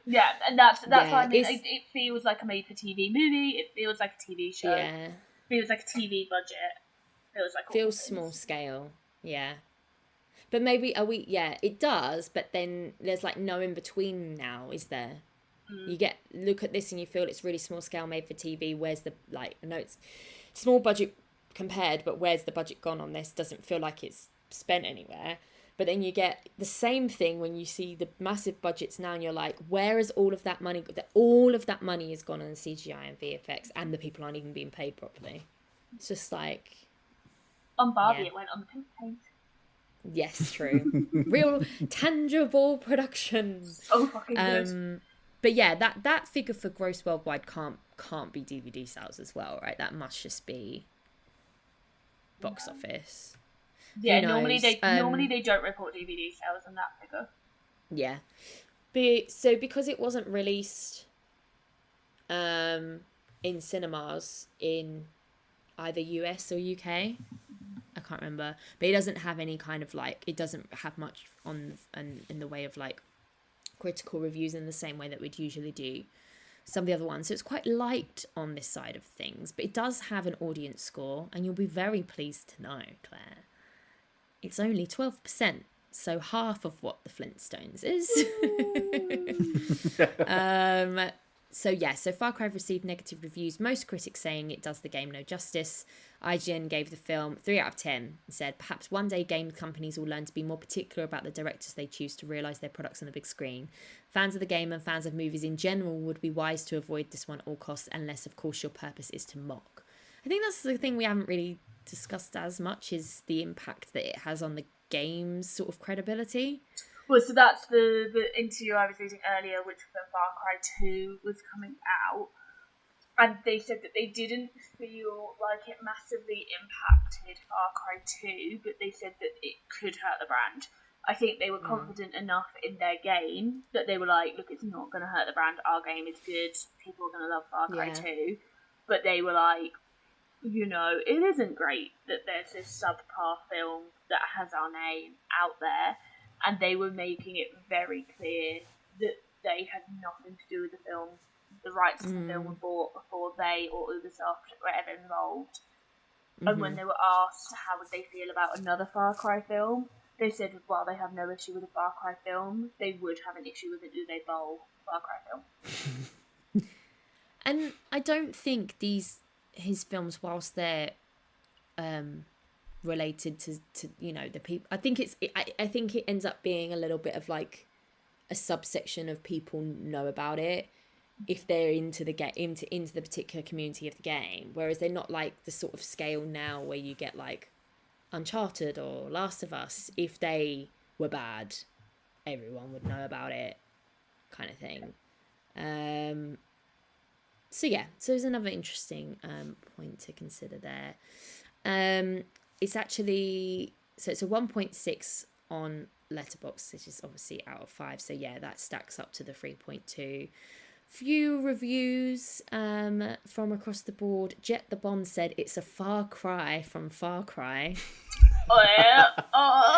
Yeah, and that's Yeah, what I mean. it's- It feels like a made-for-TV movie. It feels like a TV show. Yeah, Feels like a TV budget. Feels like all feels things. small scale. Yeah, but maybe are we? Yeah, it does. But then there's like no in between now, is there? You look at this and you feel it's really small scale, made for TV. Where's the I know it's small budget compared, but where's the budget gone on this? Doesn't feel like it's spent anywhere. But then you get the same thing when you see the massive budgets now, and you're like, where is all of that money? All of that money has gone on CGI and VFX, and the people aren't even being paid properly. It's just like, On Barbie, Yeah. it went on the pink paint. yes, true, real tangible productions. So fucking good. But yeah, that figure for gross worldwide can't be DVD sales as well, right? That must just be box office. Yeah, Who normally knows? normally they don't report DVD sales on that figure. Yeah. But so because it wasn't released in cinemas in either US or UK, I can't remember, but it doesn't have any kind of it doesn't have much in the way of critical reviews in the same way that we'd usually do some of the other ones. So it's quite light on this side of things, but it does have an audience score, and you'll be very pleased to know, Claire, it's only 12%, so half of what the Flintstones is. So Far Cry received negative reviews, most critics saying it does the game no justice. IGN gave the film 3 out of 10 and said, perhaps one day game companies will learn to be more particular about the directors they choose to realise their products on the big screen. Fans of the game and fans of movies in general would be wise to avoid this one at all costs, unless of course your purpose is to mock. I think that's the thing we haven't really discussed as much, is the impact that it has on the game's sort of credibility. Well, so that's the interview I was reading earlier, which was when Far Cry 2 was coming out. And they said that they didn't feel like it massively impacted Far Cry 2, but they said that it could hurt the brand. I think they were confident enough in their game that they were like, look, it's not going to hurt the brand. Our game is good. People are going to love Far Cry 2. But they were like, it isn't great that there's this subpar film that has our name out there. And they were making it very clear that they had nothing to do with the film. The rights to the film were bought before they or Ubisoft were ever involved. And when they were asked how would they feel about another Far Cry film, they said while they have no issue with a Far Cry film, they would have an issue with an Uwe Boll Far Cry film. And I don't think his films, whilst they're related to the people, I think I think it ends up being a little bit of like a subsection of people know about it if they're into the particular community of the game, whereas they're not like the sort of scale now where you get like Uncharted or Last of Us. If they were bad, everyone would know about it, kind of thing. So there's another interesting point to consider there. It's actually, so it's a 1.6 on Letterboxd, which is obviously out of 5. So yeah, that stacks up to the 3.2. Few reviews from across the board. Jet the Bomb said it's a far cry from Far Cry. Oh, yeah.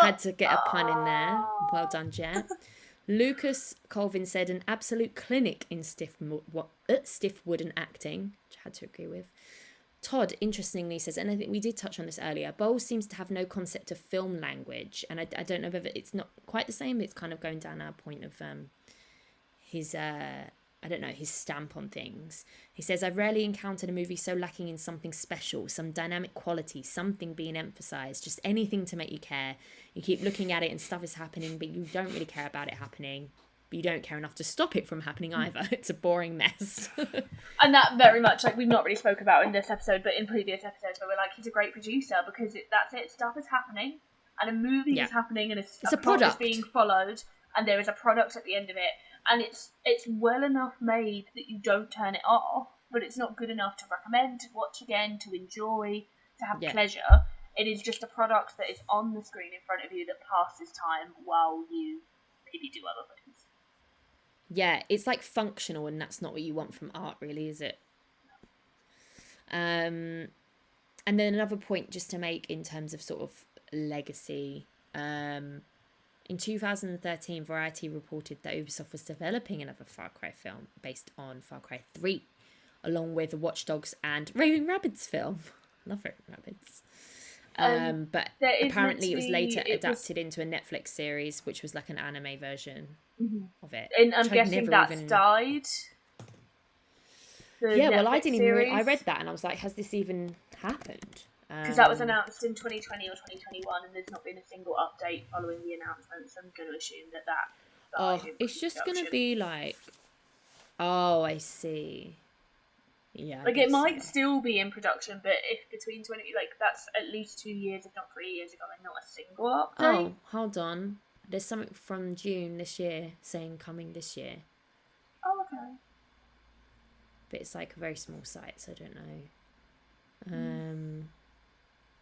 Had to get a pun in there. Well done, Jet. Lucas Colvin said an absolute clinic in stiff wooden acting, which I had to agree with. Todd, interestingly, says, and I think we did touch on this earlier, Boll seems to have no concept of film language, and I don't know whether it's not quite the same, it's kind of going down our point of his his stamp on things. He says, I've rarely encountered a movie so lacking in something special, some dynamic quality, something being emphasised, just anything to make you care. You keep looking at it and stuff is happening, but you don't really care about it happening. But you don't care enough to stop it from happening either. It's a boring mess. And that very much, like, we've not really spoke about in this episode, but in previous episodes, where we're like, he's a great producer because that's it. Stuff is happening, and a movie is happening, and it's a product is being followed, and there is a product at the end of it, and it's well enough made that you don't turn it off, but it's not good enough to recommend, to watch again, to enjoy, to have pleasure. It is just a product that is on the screen in front of you that passes time while you maybe do other things. Yeah, it's like functional, and that's not what you want from art, really, is it? And then another point just to make in terms of sort of legacy. In 2013, Variety reported that Ubisoft was developing another Far Cry film based on Far Cry 3, along with the Watch Dogs and Raving Rabbids film. I love Raving Rabbids. But apparently it was later adapted into a Netflix series, which was like an anime version of it. And I'm guessing that's died. Yeah, well, I didn't even. I read that and I was like, has this even happened? Because that was announced in 2020 or 2021, and there's not been a single update following the announcement. So I'm going to assume that died. It's just going to be like, oh, I see. Yeah, like it might still be in production, but if between 20, like that's at least 2 years, if not 3 years ago, and not a single update. Oh, hold on. There's something from June this year saying coming this year. Oh, okay. But it's like a very small site, so I don't know.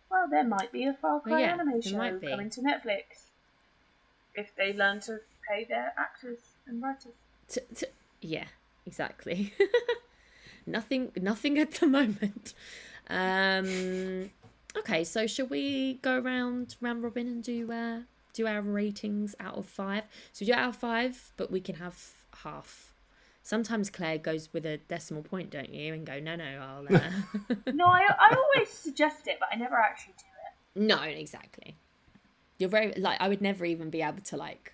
Well, there might be a Far Cry anime show coming to Netflix if they learn to pay their actors and writers. Yeah, exactly. Nothing at the moment. Okay, so shall we go round robin and do our ratings out of 5? So we do out of 5, but we can have half. Sometimes Claire goes with a decimal point, don't you? And go, no, I'll... No, I always suggest it, but I never actually do it. No, exactly. You're very... Like, I would never even be able to, like,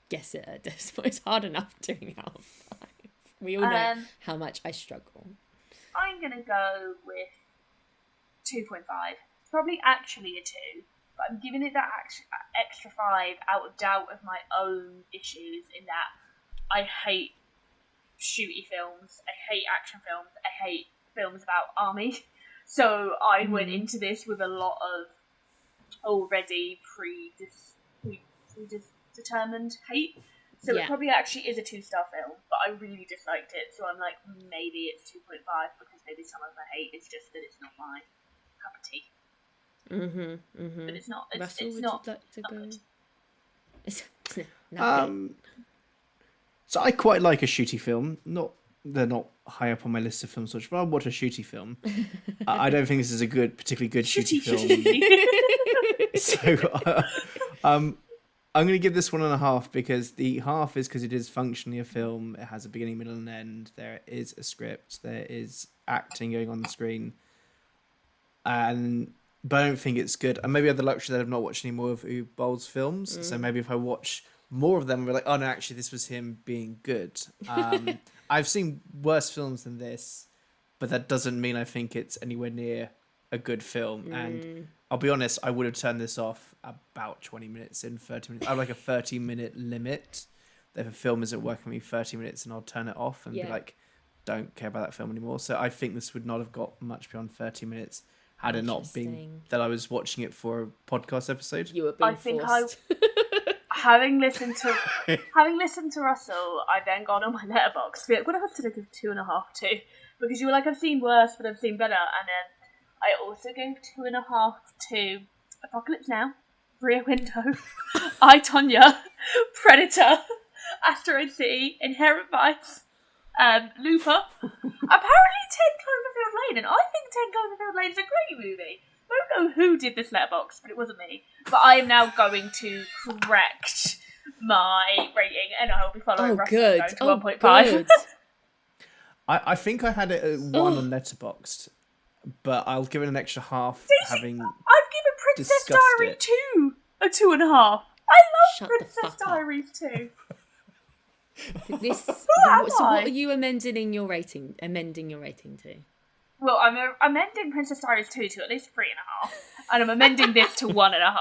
guess it at a decimal. It's hard enough doing out of 5. We all know how much I struggle. I'm going to go with 2.5. It's probably actually a 2, but I'm giving it that extra 5 out of doubt of my own issues in that I hate shooty films, I hate action films, I hate films about army. So I went into this with a lot of already predetermined hate. So it probably actually is a 2-star film, but I really disliked it. So I'm like, maybe it's 2.5 because maybe some of the hate is just that it's not my cup of tea. But it's not. Russell, it's would not. you like to go? Good. It's not good. So I quite like a shooty film. They're not high up on my list of films, but I'll watch a shooty film. I don't think this is a particularly good shooty film. So I'm going to give this 1.5 because the half is because it is functionally a film. It has a beginning, middle, and end. There is a script. There is acting going on the screen. But I don't think it's good. And maybe I have the luxury that I've not watched any more of Uwe Boll's films. So maybe if I watch more of them were like, oh no, actually this was him being good. I've seen worse films than this, but that doesn't mean I think it's anywhere near a good film. And I'll be honest, I would have turned this off about 20 minutes in, 30 minutes. I have like a 30-minute limit. If a film isn't working for me 30 minutes, and I'll turn it off and be like, don't care about that film anymore. So I think this would not have got much beyond 30 minutes had it not been that I was watching it for a podcast episode. You were being forced. Having listened to Russell, I then gone on my letterbox. Like, what else did I give 2.5 to? Because you were like, I've seen worse, but I've seen better. And then I also gave 2.5 to Apocalypse Now, Rear Window, I, Tonya, Predator, Asteroid City, Inherent Vice, Looper. Apparently 10 Cloverfield Lane, and I think 10 Cloverfield Lane is a great movie. I don't know who did this letterbox, but it wasn't me. But I am now going to correct my rating, and I will be following Russell going to 1.5. I think I had it at 1 on Letterboxd, but I'll give it an extra half. I've given Princess Diaries 2 a 2.5. I love Princess Diaries 2. So what are you amending your rating to? Well, I'm amending Princess Diaries 2 to at least 3.5, and I'm amending this to 1.5.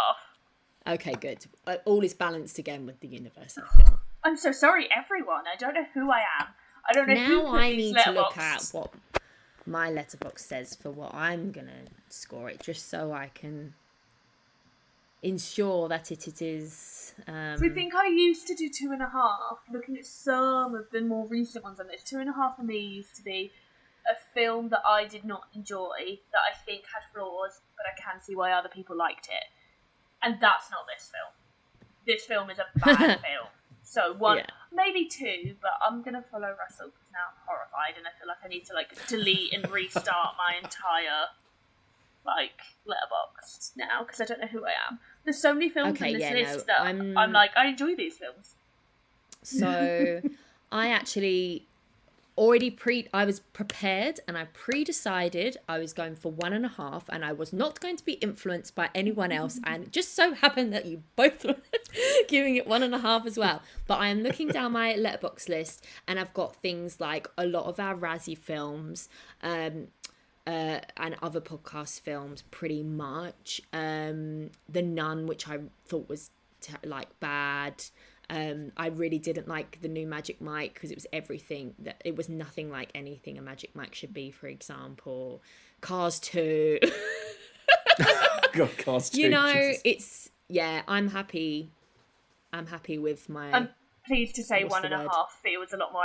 Okay, good. All is balanced again with the universe, I feel. I'm so sorry, everyone. I don't know who I am. I don't know who Now I need to look at what my letterbox says for what I'm going to score it, just so I can ensure that it is... So I think I used to do 2.5, looking at some of the more recent ones on this. 2.5 for me used to be a film that I did not enjoy, that I think had flaws, but I can see why other people liked it. And that's not this film. This film is a bad film. So maybe 2, but I'm going to follow Russell because now I'm horrified and I feel like I need to delete and restart my entire letterbox now because I don't know who I am. There's so many films on this list that I'm like, I enjoy these films. So I actually I was prepared and I pre-decided I was going for 1.5 and I was not going to be influenced by anyone else, and it just so happened that you both were giving it 1.5 as well. But I am looking down my letterbox list and I've got things like a lot of our Razzie films and other podcast films pretty much. The Nun, which I thought was bad. I really didn't like the new Magic Mike because it was everything that it was nothing like anything a Magic Mike should be, for example. Cars 2. God, Cars 2. You know, Jesus. I'm happy with my... I'm pleased to say 1.5 feels a lot more.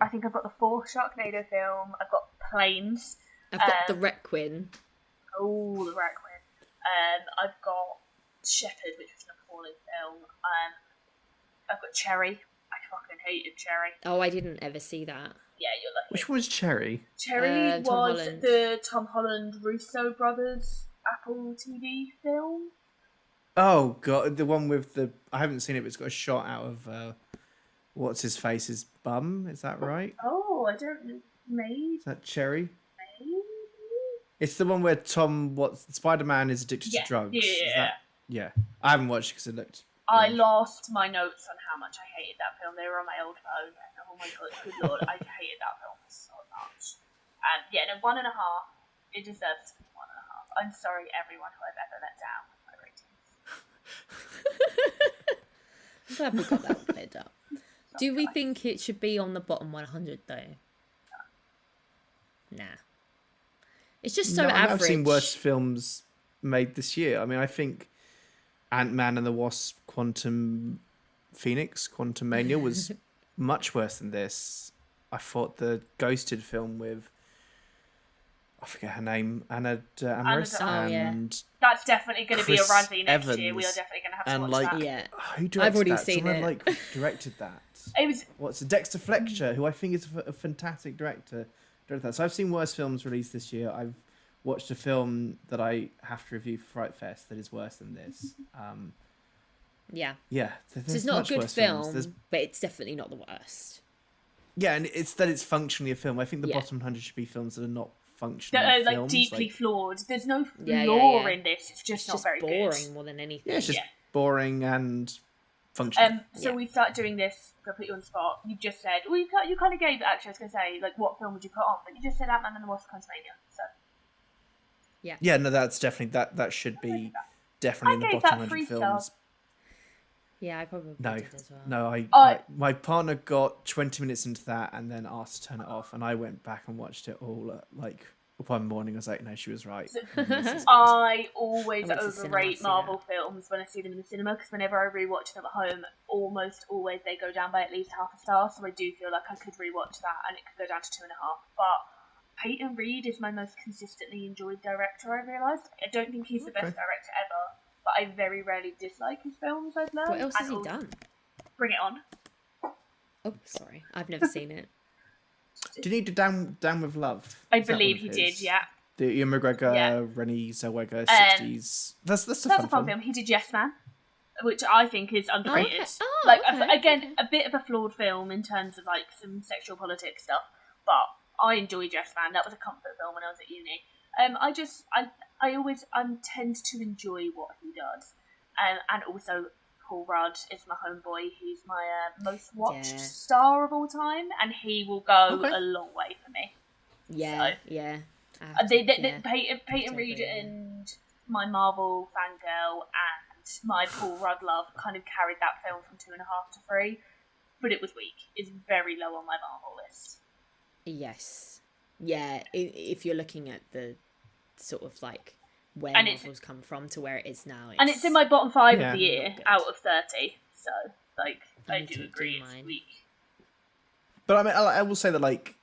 I think I've got the 4th Sharknado film. I've got Planes. I've got the Requiem. Oh, the Requiem. I've got Shepherd, which was an appalling film. I've got Cherry. I fucking hated Cherry. Oh, I didn't ever see that. Yeah, you're lucky. Which one was Cherry? Cherry was the Tom Holland Russo brothers Apple TV film. Oh god, the one with the... I haven't seen it, but it's got a shot out of what's his face's bum. Is that right? Oh, I don't know. Maybe. Is that Cherry? Maybe. It's the one where Spider-Man is addicted to drugs. Yeah. I haven't watched it because it looked... I lost my notes on how much I hated that film. They were on my old phone. Oh my god, good lord, I hated that film so much. And 1.5. It deserves to be 1.5. I'm sorry, everyone who I've ever let down with my ratings. I'm glad we got that cleared up. Do we think it should be on the bottom 100 though? Nah. It's just so average. I've seen worse films made this year. I mean, I think Ant-Man and the Wasp Quantumania was much worse than this. I thought the Ghosted film with... I forget her name, Anna Amaris, and that's definitely going to be a Razzie next Evans, year. We are definitely going to have to watch that. Yeah, who directed I've already that? seen Someone, it. Directed that. It was Dexter Fletcher, who I think is a fantastic director. Directed that. So I've seen worse films released this year. I've watched a film that I have to review for Fright Fest that is worse than this. Yeah. So it's not a good film, but it's definitely not the worst. Yeah, and it's functionally a film. I think the bottom 100 should be films that are not functionally films. Deeply flawed. There's no flaw in this. It's just not very boring good. more than anything. Yeah, it's just boring and functioning. So we started doing this. To put you on the spot, you just said, well, you kind of gave. Actually, I was going to say, like, what film would you put on? But you just said Ant-Man and the Wasp: Quantumania. So yeah, no, that's definitely that should be definitely in the gave bottom that 100 3 films. stars. Yeah, I probably No, did as well. no, my partner got 20 minutes into that and then asked to turn it off, and I went back and watched it all at, like, one morning. I was like, no, she was right. I always I went to cinema overrate to see Marvel that. films when I see them in the cinema, because whenever I rewatch them at home, almost always they go down by at least half a star. So I do feel like I could rewatch that and it could go down to 2.5. But Peyton Reed is my most consistently enjoyed director, I realised. I don't think he's the best director ever, but I very rarely dislike his films, I've learned. What else has he done? Bring It On. Oh, sorry. I've never seen it. Did he do Down with Love? I Is that believe one of he his? did, yeah. The Ian McGregor, Yeah. Renée Zellweger, 60s. That's a fun film. film. He did Yes Man, which I think is underrated. Okay. Oh, like okay. again, a bit of a flawed film in terms of like some sexual politics stuff, but I enjoyed Yes Man. That was a comfort film when I was at uni. I always tend to enjoy what he does, and also Paul Rudd is my homeboy. He's my most watched star of all time, and he will go a long way for me. Yeah, So, yeah. Peyton Reed and my Marvel fangirl and my Paul Rudd love kind of carried that film from 2.5 to 3, but it was weak. It's very low on my Marvel list. Yes. Yeah, if you're looking at the sort of like where And Marvel's come from to where it is now. And it's in my bottom 5 Yeah. of the year out of 30, so like I do agree it's mine. weak. But I mean, I will say that, like,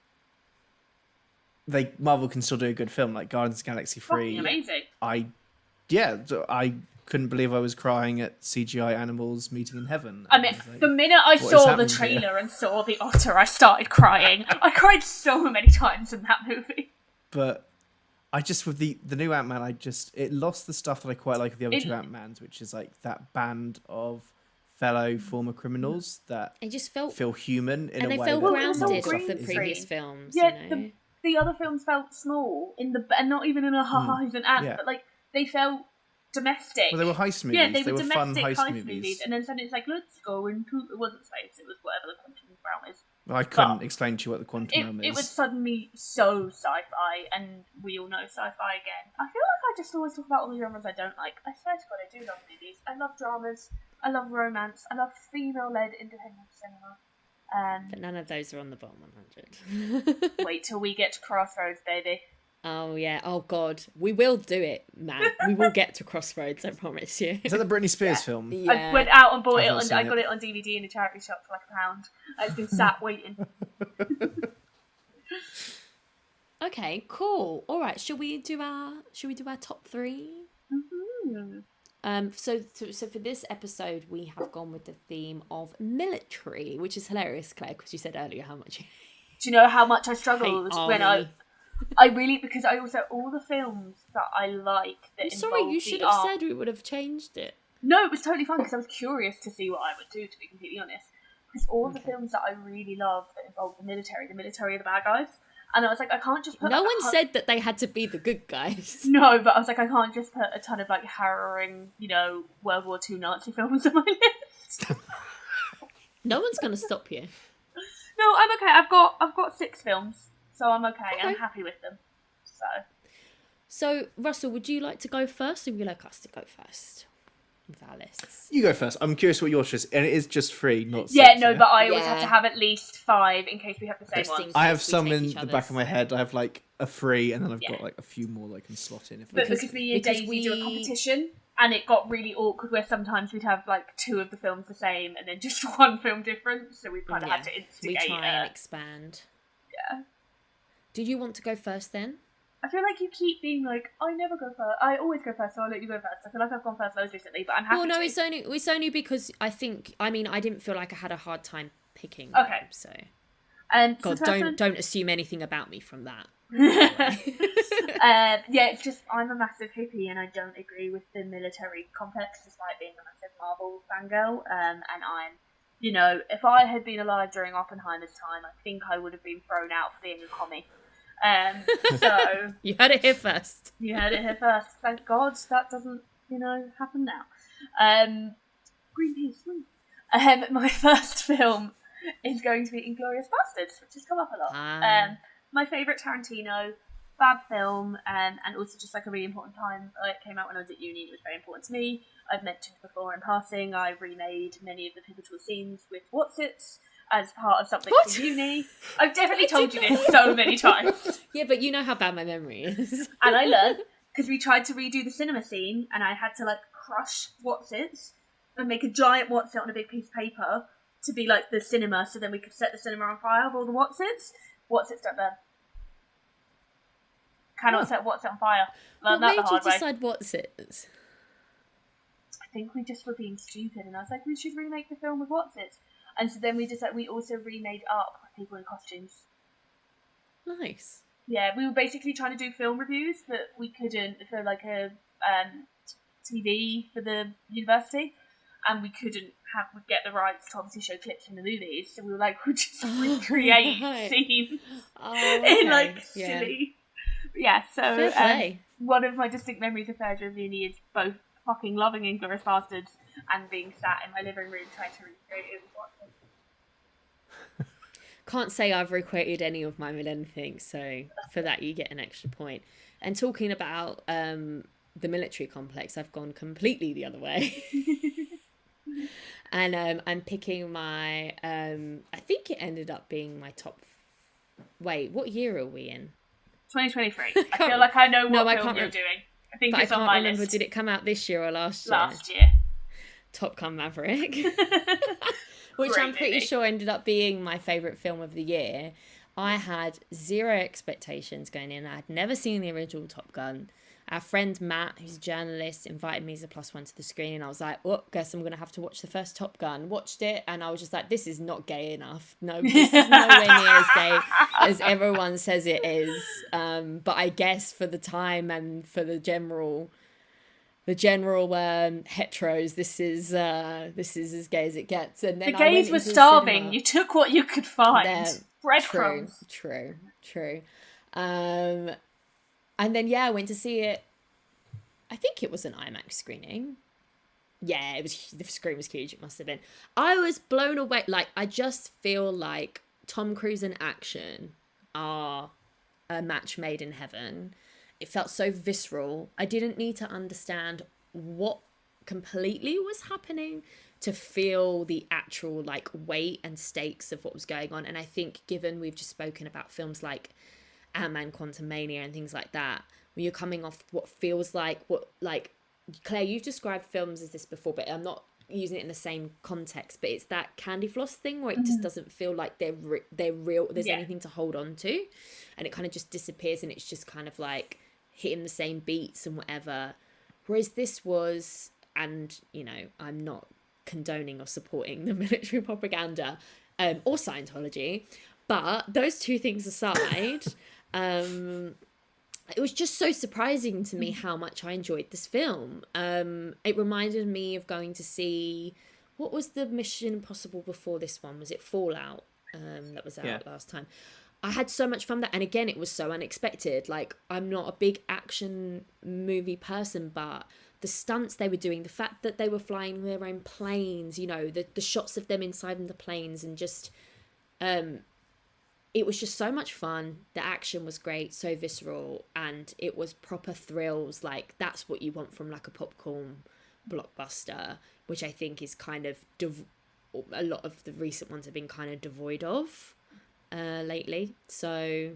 Marvel can still do a good film, like Guardians of the Galaxy 3. Fucking amazing. I couldn't believe I was crying at CGI animals meeting in heaven. I mean, was like, the minute I what is saw the happening trailer here? and saw the otter, I started crying. I cried so many times in that movie. But I just, with the new Ant-Man, it lost the stuff that I quite like of the other two Ant-Mans, which is like that band of fellow former criminals that it just felt feel human in a way. and they felt that grounded Marvel off stuff the isn't. previous films. Yeah, you know? the other films felt small and not even in a he's an ant, Yeah. but like they felt domestic. Well, they were heist movies. Yeah, they were fun domestic heist movies. and then suddenly it's like, let's go into it wasn't space, it was whatever the quantum realm is. I couldn't explain to you what the quantum realm is. It was suddenly so sci-fi, and we all know sci-fi again. I feel like I just always talk about all the genres I don't like. I swear to God, I do love movies. I love dramas. I love romance. I love female-led independent cinema. But none of those are on the bottom 100. Wait till we get to Crossroads, baby. Oh, yeah. Oh, God. We will do it, man. We will get to Crossroads, I promise you. Is that the Britney Spears film? Yeah. I went out and bought I've it, not and seen I got it. it on DVD in a charity shop for like £1. I've been sat waiting. Okay, cool. All right, should we do our top 3? Mm-hmm. So for this episode, we have gone with the theme of military, which is hilarious, Claire, because you said earlier how much you Do you know how much I struggled hate when army. I really, because I also, all the films that I like that I'm involve sorry, you should the have army. said we would have changed it. No, it was totally fun because I was curious to see what I would do, to be completely honest. Because all the Okay. films that I really love that involve the military are the bad guys. And I was like, I can't just put... No like, one said that they had to be the good guys. No, but I was like, I can't just put a ton of like harrowing, World War II Nazi films on my list. No one's going to stop you. No, I'm okay. I've got 6 films, so I'm okay. I'm happy with them. So, Russell, would you like to go first, or would you like us to go first with our lists? You go first. I'm curious what yours is, and it is just 3, not 6. Yeah, no, but I always have Yeah. to have at least 5 in case we have the same Just ones. in I have case we some take in each the other's. back of my head. I have like a 3, and then I've Yeah. got like a few more that I can slot in. But because me and because Daisy do a competition, and it got really awkward where sometimes we'd have like 2 of the films the same and then just 1 film different, so we've kind of had to we instigate try and expand. Yeah. Do you want to go first then? I feel like you keep being like, I never go first. I always go first, so I'll let you go first. I feel like I've gone first loads recently, but I'm happy Well, no, to. it's only because I didn't feel like I had a hard time picking. Okay. them, so So God, don't assume anything about me from that. yeah, it's just I'm a massive hippie and I don't agree with the military complex despite being a massive Marvel fangirl. And I'm, if I had been alive during Oppenheimer's time, I think I would have been thrown out for being a commie. So You heard it here first. you heard it here first. Thank God that doesn't, happen now. Greenpeace. My first film is going to be Inglourious Basterds, which has come up a lot. My favourite Tarantino, fab film, and also just like a really important time. It came out when I was at uni, it was very important to me. I've mentioned before in passing, I remade many of the pivotal scenes with Whatsits as part of something for uni. I've definitely told you this so many times. Yeah, but you know how bad my memory is. And I learned, because we tried to redo the cinema scene, and I had to like crush Whatsits and make a giant Whatsit on a big piece of paper to be like the cinema, so then we could set the cinema on fire with all the Whatsits. Whatsits don't burn. Cannot set Whatsit on fire. Learned that the hard way. What made you decide Whatsits? I think we just were being stupid, and I was like, we should remake the film with Whatsits. And so then we also remade Up with people in costumes. Nice. Yeah, we were basically trying to do film reviews, but we couldn't for like a TV for the university, and we couldn't get the rights to obviously show clips from the movies. So we were like, we'll just recreate scenes in like silly. Yeah, so one of my distinct memories of third year of uni is both fucking loving Inglourious Basterds and being sat in my living room trying to recreate it with Watson. Can't say I've recreated any of mine with anything, so for that you get an extra point. And talking about the military complex, I've gone completely the other way. And I'm picking my, I think it ended up being my top. Wait, what year are we in? 2023. I feel like I know what film you're doing. I think it's on my list. Did it come out this year or last year? Last year. Top Gun Maverick. Which I'm pretty sure ended up being my favourite film of the year. I had zero expectations going in. I had never seen the original Top Gun. Our friend Matt, who's a journalist, invited me as a +1 to the screen, and I was like, oh, guess I'm going to have to watch the first Top Gun. Watched it, and I was just like, this is not gay enough. No, this is nowhere near as gay as everyone says it is. But I guess for the time and for the general heteros, this is as gay as it gets. And then the gays were starving. You took what you could find. Breadcrumbs. True. And then I went to see it. I think it was an IMAX screening. Yeah, it was. The screen was huge. It must have been. I was blown away. Like, I just feel like Tom Cruise and action are a match made in heaven. It felt so visceral. I didn't need to understand what completely was happening to feel the actual like weight and stakes of what was going on. And I think, given we've just spoken about films like Ant-Man Quantumania and things like that, when you're coming off what feels like Claire, you've described films as this before, but I'm not using it in the same context, but it's that candy floss thing where it just doesn't feel like they're real, there's anything to hold on to, and it kind of just disappears, and it's just kind of like hitting the same beats and whatever. Whereas this was, and you know, I'm not condoning or supporting the military propaganda or Scientology, but those two things aside, it was just so surprising to me how much I enjoyed this film. It reminded me of going to see, what was the Mission Impossible before this one? Was it Fallout that was out last time? I had so much fun with that. And again, it was so unexpected. Like, I'm not a big action movie person, but the stunts they were doing, the fact that they were flying their own planes, you know, the shots of them inside the planes, and just... it was just so much fun. The action was great, so visceral, and it was proper thrills. Like, that's what you want from like a popcorn blockbuster, which I think is kind of a lot of the recent ones have been kind of devoid of lately. So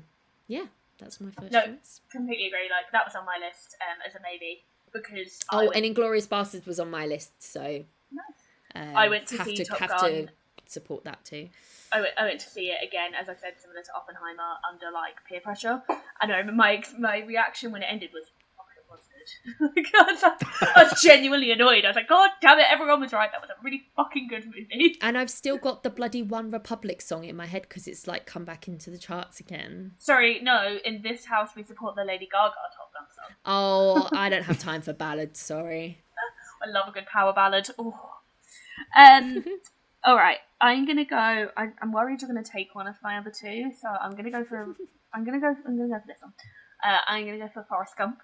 yeah, that's my first choice. Completely agree. Like, that was on my list as a maybe, because and Inglourious Basterds was on my list, so I went to see Top Gun. To support that too. I went to see it again, as I said, similar to Oppenheimer, under like peer pressure. I know my reaction when it ended was, "Fuck, it was good." I was genuinely annoyed. I was like, "God damn it, everyone was right. That was a really fucking good movie." And I've still got the bloody One Republic song in my head because it's like come back into the charts again. Sorry, no. In this house, we support the Lady Gaga Top Gun song. Oh, I don't have time for ballads. Sorry. I love a good power ballad. Oh. All right, I'm gonna go. I'm worried you're gonna take one of my other two, so I'm gonna go for this one. I'm gonna go for Forrest Gump.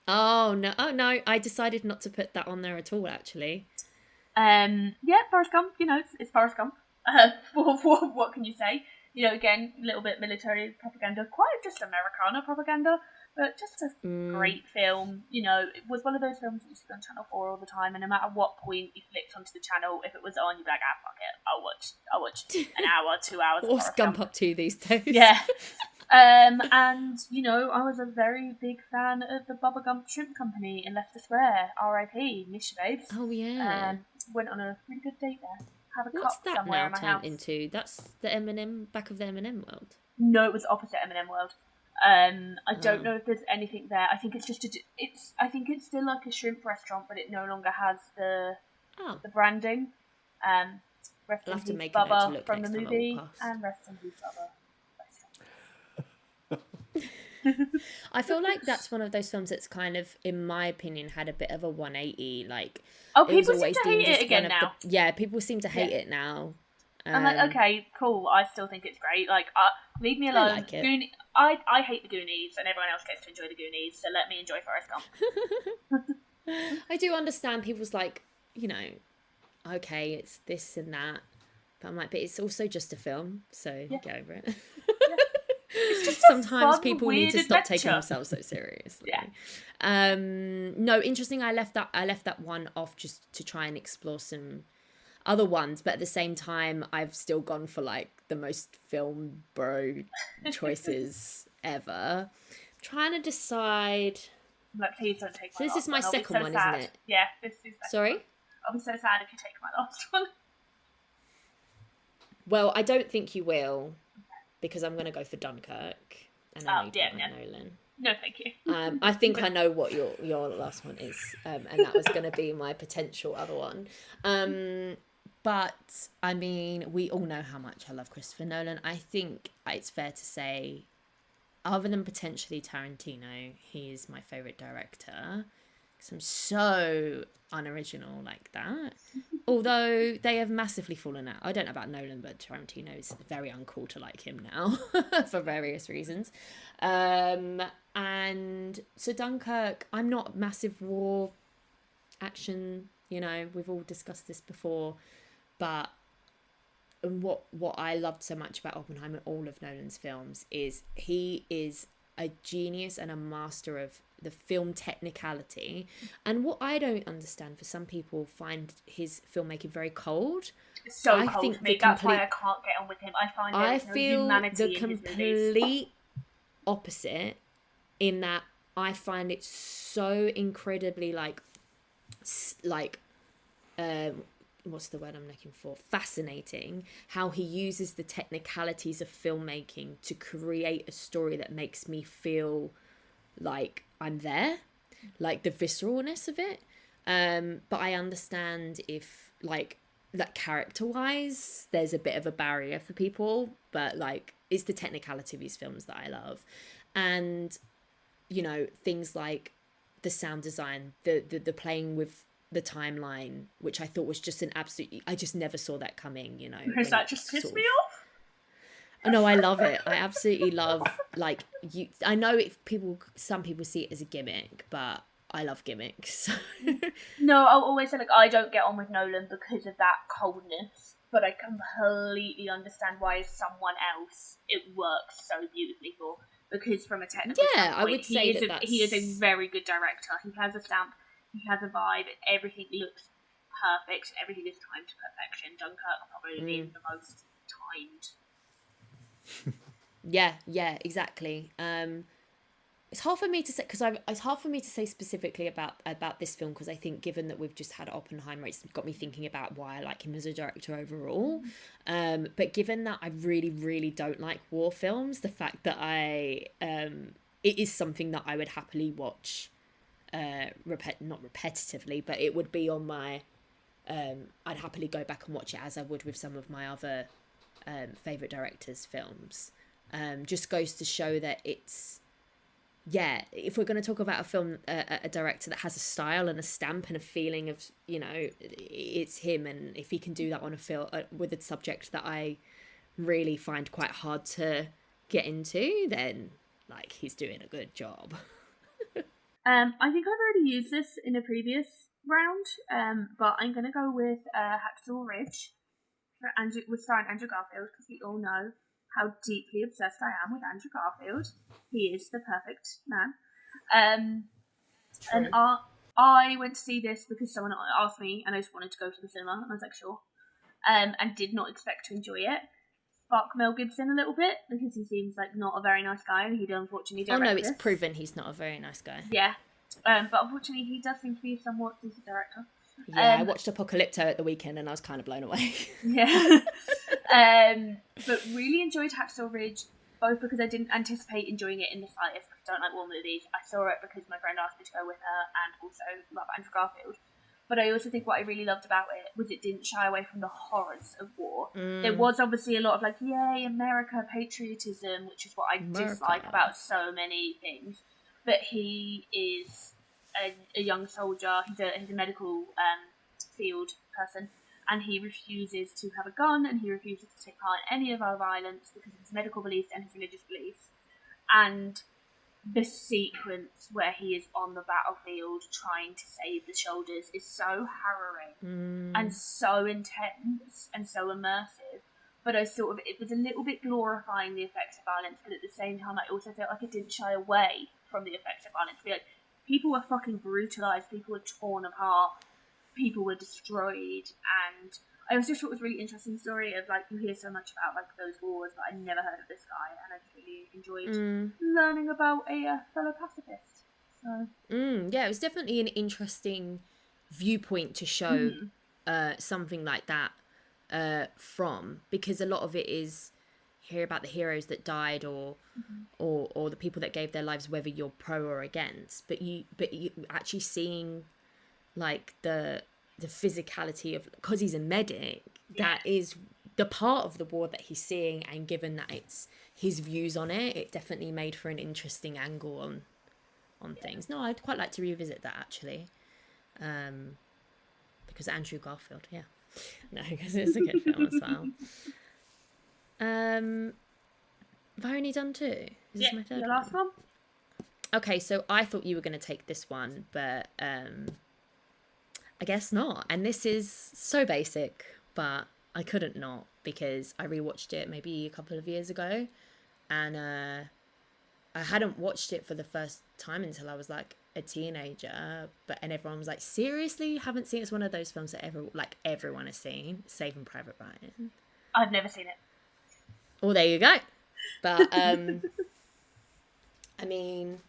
Oh no! I decided not to put that on there at all. Actually, Yeah, Forrest Gump. You know, it's Forrest Gump. What can you say? You know, again, a little bit military propaganda, quite just Americana propaganda, but just a great film. You know, it was one of those films that used to be on Channel 4 all the time, and no matter what point you flicked onto the channel, if it was on, you'd be like, fuck it, I'll watch an hour, 2 hours. What's Gump up to these days? Yeah. And, you know, I was a very big fan of the Bubba Gump Shrimp Company in Leicester Square, R.I.P., miss you, babes. Oh, yeah. Went on a really good date there. Have a What's cup that somewhere now in my turned house. into? That's the M&M, back of the M&M world. No, it was opposite M&M World. I don't know if there's anything there. I think it's just I think it's still like a shrimp restaurant, but it no longer has the branding. Rest I'll in have to peace, make a note to Bubba look from the next time I movie, walk past. and rest in peace, Bubba. I feel like that's one of those films that's kind of, in my opinion, had a bit of a 180. Like, People seem to hate it again now. People seem to hate it now. I'm like, okay, cool. I still think it's great. Like, leave me alone. I like it. I hate the Goonies, and everyone else gets to enjoy the Goonies. So let me enjoy Forrest Gump. I do understand people's like, you know, okay, it's this and that, but I'm like, but it's also just a film, so get over it. It's just sometimes fun, people need to stop adventure. taking themselves so seriously. Yeah. No, interesting. I left that one off just to try and explore some other ones, but at the same time, I've still gone for like the most film bro choices ever. I'm trying to decide. Like, please don't take my So this last is my one. second one, sad. isn't it? Yeah, this is. Sorry? One. I'll be so sad if you take my last one. Well, I don't think you will, because I'm going to go for Dunkirk. And I know you don't like Nolan. No, thank you. I think I know what your last one is, and that was going to be my potential other one. But, I mean, we all know how much I love Christopher Nolan. I think it's fair to say, other than potentially Tarantino, he is my favourite director. Because I'm so unoriginal like that. Although they have massively fallen out. I don't know about Nolan, but Tarantino is very uncool to like him now for various reasons. And so Dunkirk, I'm not massive war action, you know, we've all discussed this before, but what I loved so much about Oppenheimer, all of Nolan's films, is he is a genius and a master of the film technicality. And what I don't understand, for some people find his filmmaking very cold. It's so cold for me. That's why I can't get on with him. I feel the complete opposite, in that I find it so incredibly what's the word I'm looking for? Fascinating how he uses the technicalities of filmmaking to create a story that makes me feel like I'm there, like the visceralness of it. But I understand if like that character-wise, there's a bit of a barrier for people, but like it's the technicality of these films that I love. And, you know, things like the sound design, the playing with the timeline, which I thought was just I just never saw that coming, you know. Does that just piss me off? Oh, no, I love it. I absolutely love, like, I know some people see it as a gimmick, but I love gimmicks. No, I'll always say, like, I don't get on with Nolan because of that coldness, but I completely understand why someone else it works so beautifully for. Because from a technical standpoint, I would say he is a very good director. He has a stamp, he has a vibe, everything looks perfect, everything is timed to perfection. Dunkirk probably being the most timed. Yeah, exactly. It's hard for me to say, it's hard for me to say specifically about this film, because I think given that we've just had Oppenheimer, it's got me thinking about why I like him as a director overall. But given that I really, really don't like war films, the fact that it is something that I would happily watch, not repetitively, but it would be on my, I'd happily go back and watch it as I would with some of my other favourite directors' films. Just goes to show that it's, if we're going to talk about a film, a director that has a style and a stamp and a feeling of, you know, it's him, and if he can do that on a film with a subject that I really find quite hard to get into, then like he's doing a good job. I think I've already used this in a previous round, but I'm going to go with Hacksaw Ridge with starring Andrew Garfield, because we all know how deeply obsessed I am with Andrew Garfield. He is the perfect man. And I went to see this because someone asked me, and I just wanted to go to the cinema, and I was like, sure. And did not expect to enjoy it. Fuck Mel Gibson a little bit, because he seems like not a very nice guy, and he'd unfortunately direct no, it's this. proven he's not a very nice guy. Yeah. But unfortunately he does seem to be a somewhat decent director. Yeah, I watched Apocalypto at the weekend and I was kind of blown away. Yeah. But really enjoyed Hacksaw Ridge, both because I didn't anticipate enjoying it in the slightest, because I don't like war movies. I saw it because my friend asked me to go with her, and also love Andrew Garfield. But I also think what I really loved about it was it didn't shy away from the horrors of war. There was obviously a lot of like, yay, America, patriotism, which is what I dislike about so many things. But he is a young soldier. He's a medical field person, and he refuses to have a gun, and he refuses to take part in any of our violence because of his medical beliefs and his religious beliefs. And the sequence where he is on the battlefield trying to save the soldiers is so harrowing and so intense and so immersive. But it was a little bit glorifying the effects of violence, but at the same time I also felt like it didn't shy away from the effects of violence. Like, people were fucking brutalised, people were torn apart, people were destroyed, and I also thought it was a really interesting story of, like, you hear so much about, like, those wars, but I'd never heard of this guy, and I just really enjoyed learning about a fellow pacifist. So Yeah, it was definitely an interesting viewpoint to show something like that from, because a lot of it is hear about the heroes that died or the people that gave their lives, whether you're pro or against, but you actually seeing like the physicality of, because he's a medic, that is the part of the war that he's seeing, and given that it's his views on it, it definitely made for an interesting angle on things. No, I'd quite like to revisit that actually, because Andrew Garfield, because it's a good film as well. Have I only done two? Is this my third the last one? Okay, so I thought you were going to take this one, but I guess not. And this is so basic, but I couldn't not, because I rewatched it maybe a couple of years ago, and I hadn't watched it for the first time until I was like a teenager. And everyone was like, "Seriously, you haven't seen it?" It's one of those films that everyone has seen, Saving Private Ryan. I've never seen it. Well, there you go. But I mean,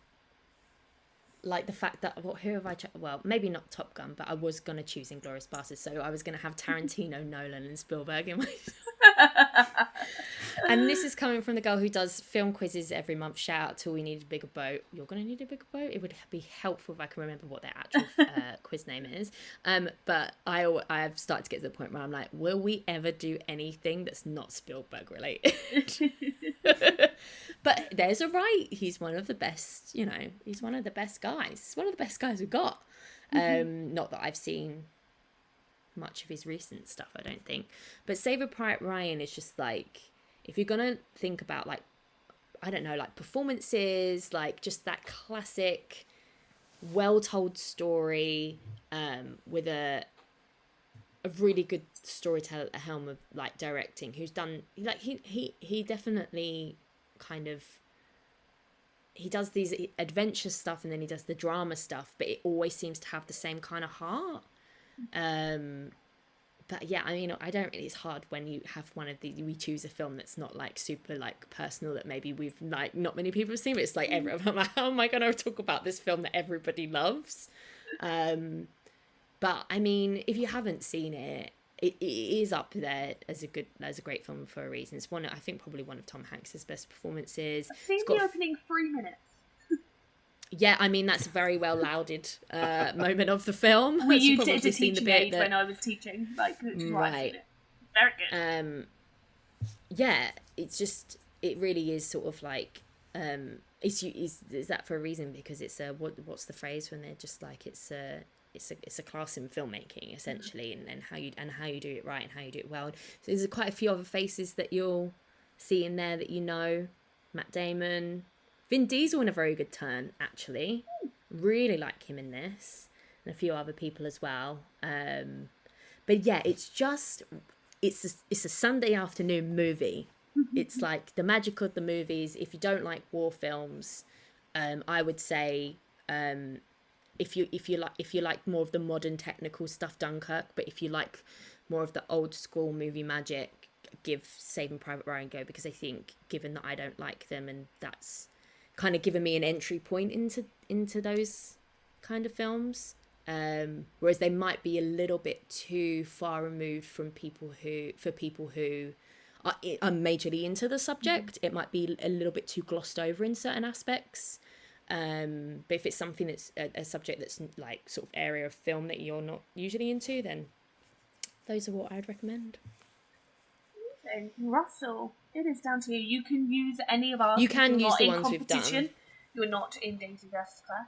like the fact that, who have I well, maybe not Top Gun, but I was going to choose Inglourious Basterds, so I was going to have Tarantino, Nolan and Spielberg in my and this is coming from the girl who does film quizzes every month. Shout out to We Need a Bigger Boat. You're going to need a bigger boat. It would be helpful if I can remember what their actual quiz name is. But I've started to get to the point where I'm like, will we ever do anything that's not Spielberg related? But there's a right. He's one of the best, he's one of the best guys. He's one of the best guys we've got. Not that I've seen much of his recent stuff, I don't think. But Saving Private Ryan is just like, if you're gonna think about, like, I don't know, like performances, like just that classic well-told story, with a really good storyteller at the helm of like directing, who's done, like, he definitely kind of, he does these adventure stuff and then he does the drama stuff, but it always seems to have the same kind of heart. But yeah, I mean, I don't really, it's hard when you have one of these, we choose a film that's not like super like personal, that maybe we've like not many people have seen, but it's like I'm like, how am I going to talk about this film that everybody loves? But I mean, if you haven't seen it, it is up there as a great film for a reason. It's I think probably one of Tom Hanks's best performances. I've seen the opening 3 minutes. Yeah, I mean, that's a very well lauded moment of the film. We used it as a teaching aid when I was teaching, like, right. Very good. Yeah, it's just, it really is sort of like, is that for a reason, because it's a, what's the phrase when they're just like, it's a class in filmmaking essentially, and how you do it right and how you do it well. So there's quite a few other faces that you'll see in there that Matt Damon, Vin Diesel in a very good turn actually. Really like him in this. and a few other people as well. But yeah, it's a Sunday afternoon movie. It's like the magic of the movies. If you don't like war films, I would say if you like more of the modern technical stuff, Dunkirk. But if you like more of the old school movie magic, give Saving Private Ryan a go, because I think, given that I don't like them, and that's kind of given me an entry point into those kind of films. Whereas they might be a little bit too far removed from people who are majorly into the subject. It might be a little bit too glossed over in certain aspects. But if it's something that's a subject that's like sort of area of film that you're not usually into, then those are what I'd recommend. And Russell, it is down to you. You can use any of ours. You can use the ones we've done. You're not in Daisy vs. Claire.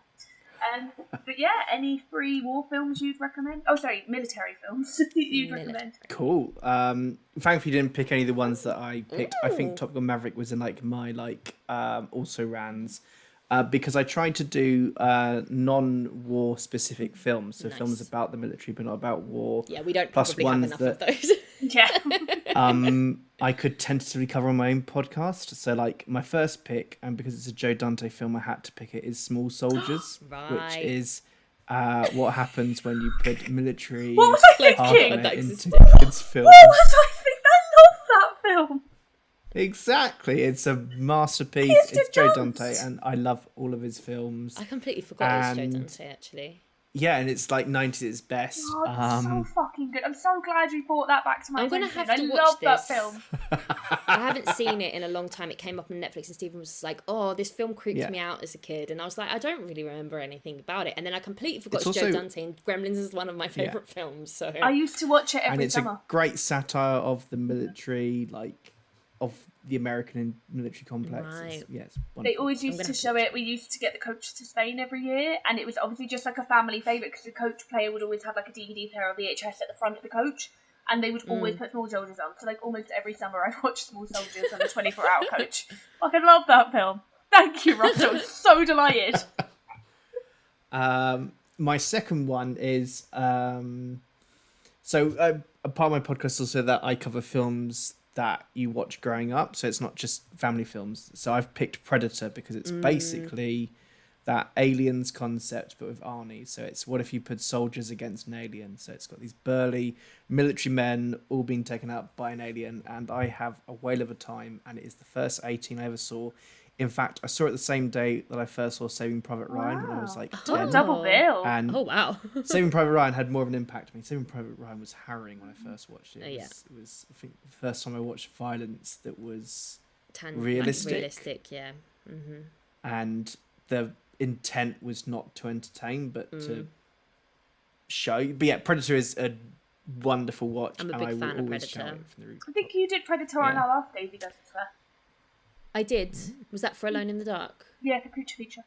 But yeah, any free war films you'd recommend? Oh, sorry, military films you'd recommend. Cool. Thankfully, you didn't pick any of the ones that I picked. Ooh. I think Top Gun Maverick was in like my also rans. Because I tried to do non-war specific films, so films about the military but not about war. Yeah, we don't probably have enough of those. Yeah. I could tentatively cover on my own podcast. So like my first pick, and because it's a Joe Dante film, I had to pick it, is Small Soldiers, right. which is what happens when you put military what was I thinking? Into kids' films. What was I thinking? I love that film. Exactly, it's a masterpiece. It's Joe Dante, and I love all of his films. I completely forgot it was Joe Dante, actually. Yeah, and it's like 90s at its best. Oh, it's so fucking good. I'm so glad you brought that back to my attention. I'm going to have to watch love this. That film. I haven't seen it in a long time. It came up on Netflix and Stephen was just like, oh, this film creeped me out as a kid. And I was like, I don't really remember anything about it. And then I completely forgot it's Joe Dante, and Gremlins is one of my favourite films. So I used to watch it every summer. And it's summer. A great satire of the military, of the American military complex. Right. It's they always used to show it. We used to get the coach to Spain every year, and it was obviously just like a family favourite because the coach player would always have like a DVD player or VHS at the front of the coach, and they would always put Small Soldiers on. So like almost every summer I'd watch Small Soldiers on the 24-hour coach. I love that film. Thank you, Russell. I'm so delighted. My second one is a part of my podcast also that I cover films that you watch growing up, so it's not just family films. So I've picked Predator because it's basically that aliens concept but with Arnie. So it's what if you put soldiers against an alien. So it's got these burly military men all being taken out by an alien, and I have a whale of a time, and it is the first 18 I ever saw. In fact, I saw it the same day that I first saw Saving Private Ryan when I was like 10. Double bill. And wow. Saving Private Ryan had more of an impact on me. Saving Private Ryan was harrowing when I first watched it. It was I think, the first time I watched violence that was realistic. Realistic, yeah. Mm-hmm. And the intent was not to entertain, but to show. But yeah, Predator is a wonderful watch. I'm a big fan of Predator. I think you did Predator on our last Daisy Does Fair. I did. Was that for Alone in the Dark? Yeah, for Creature Feature.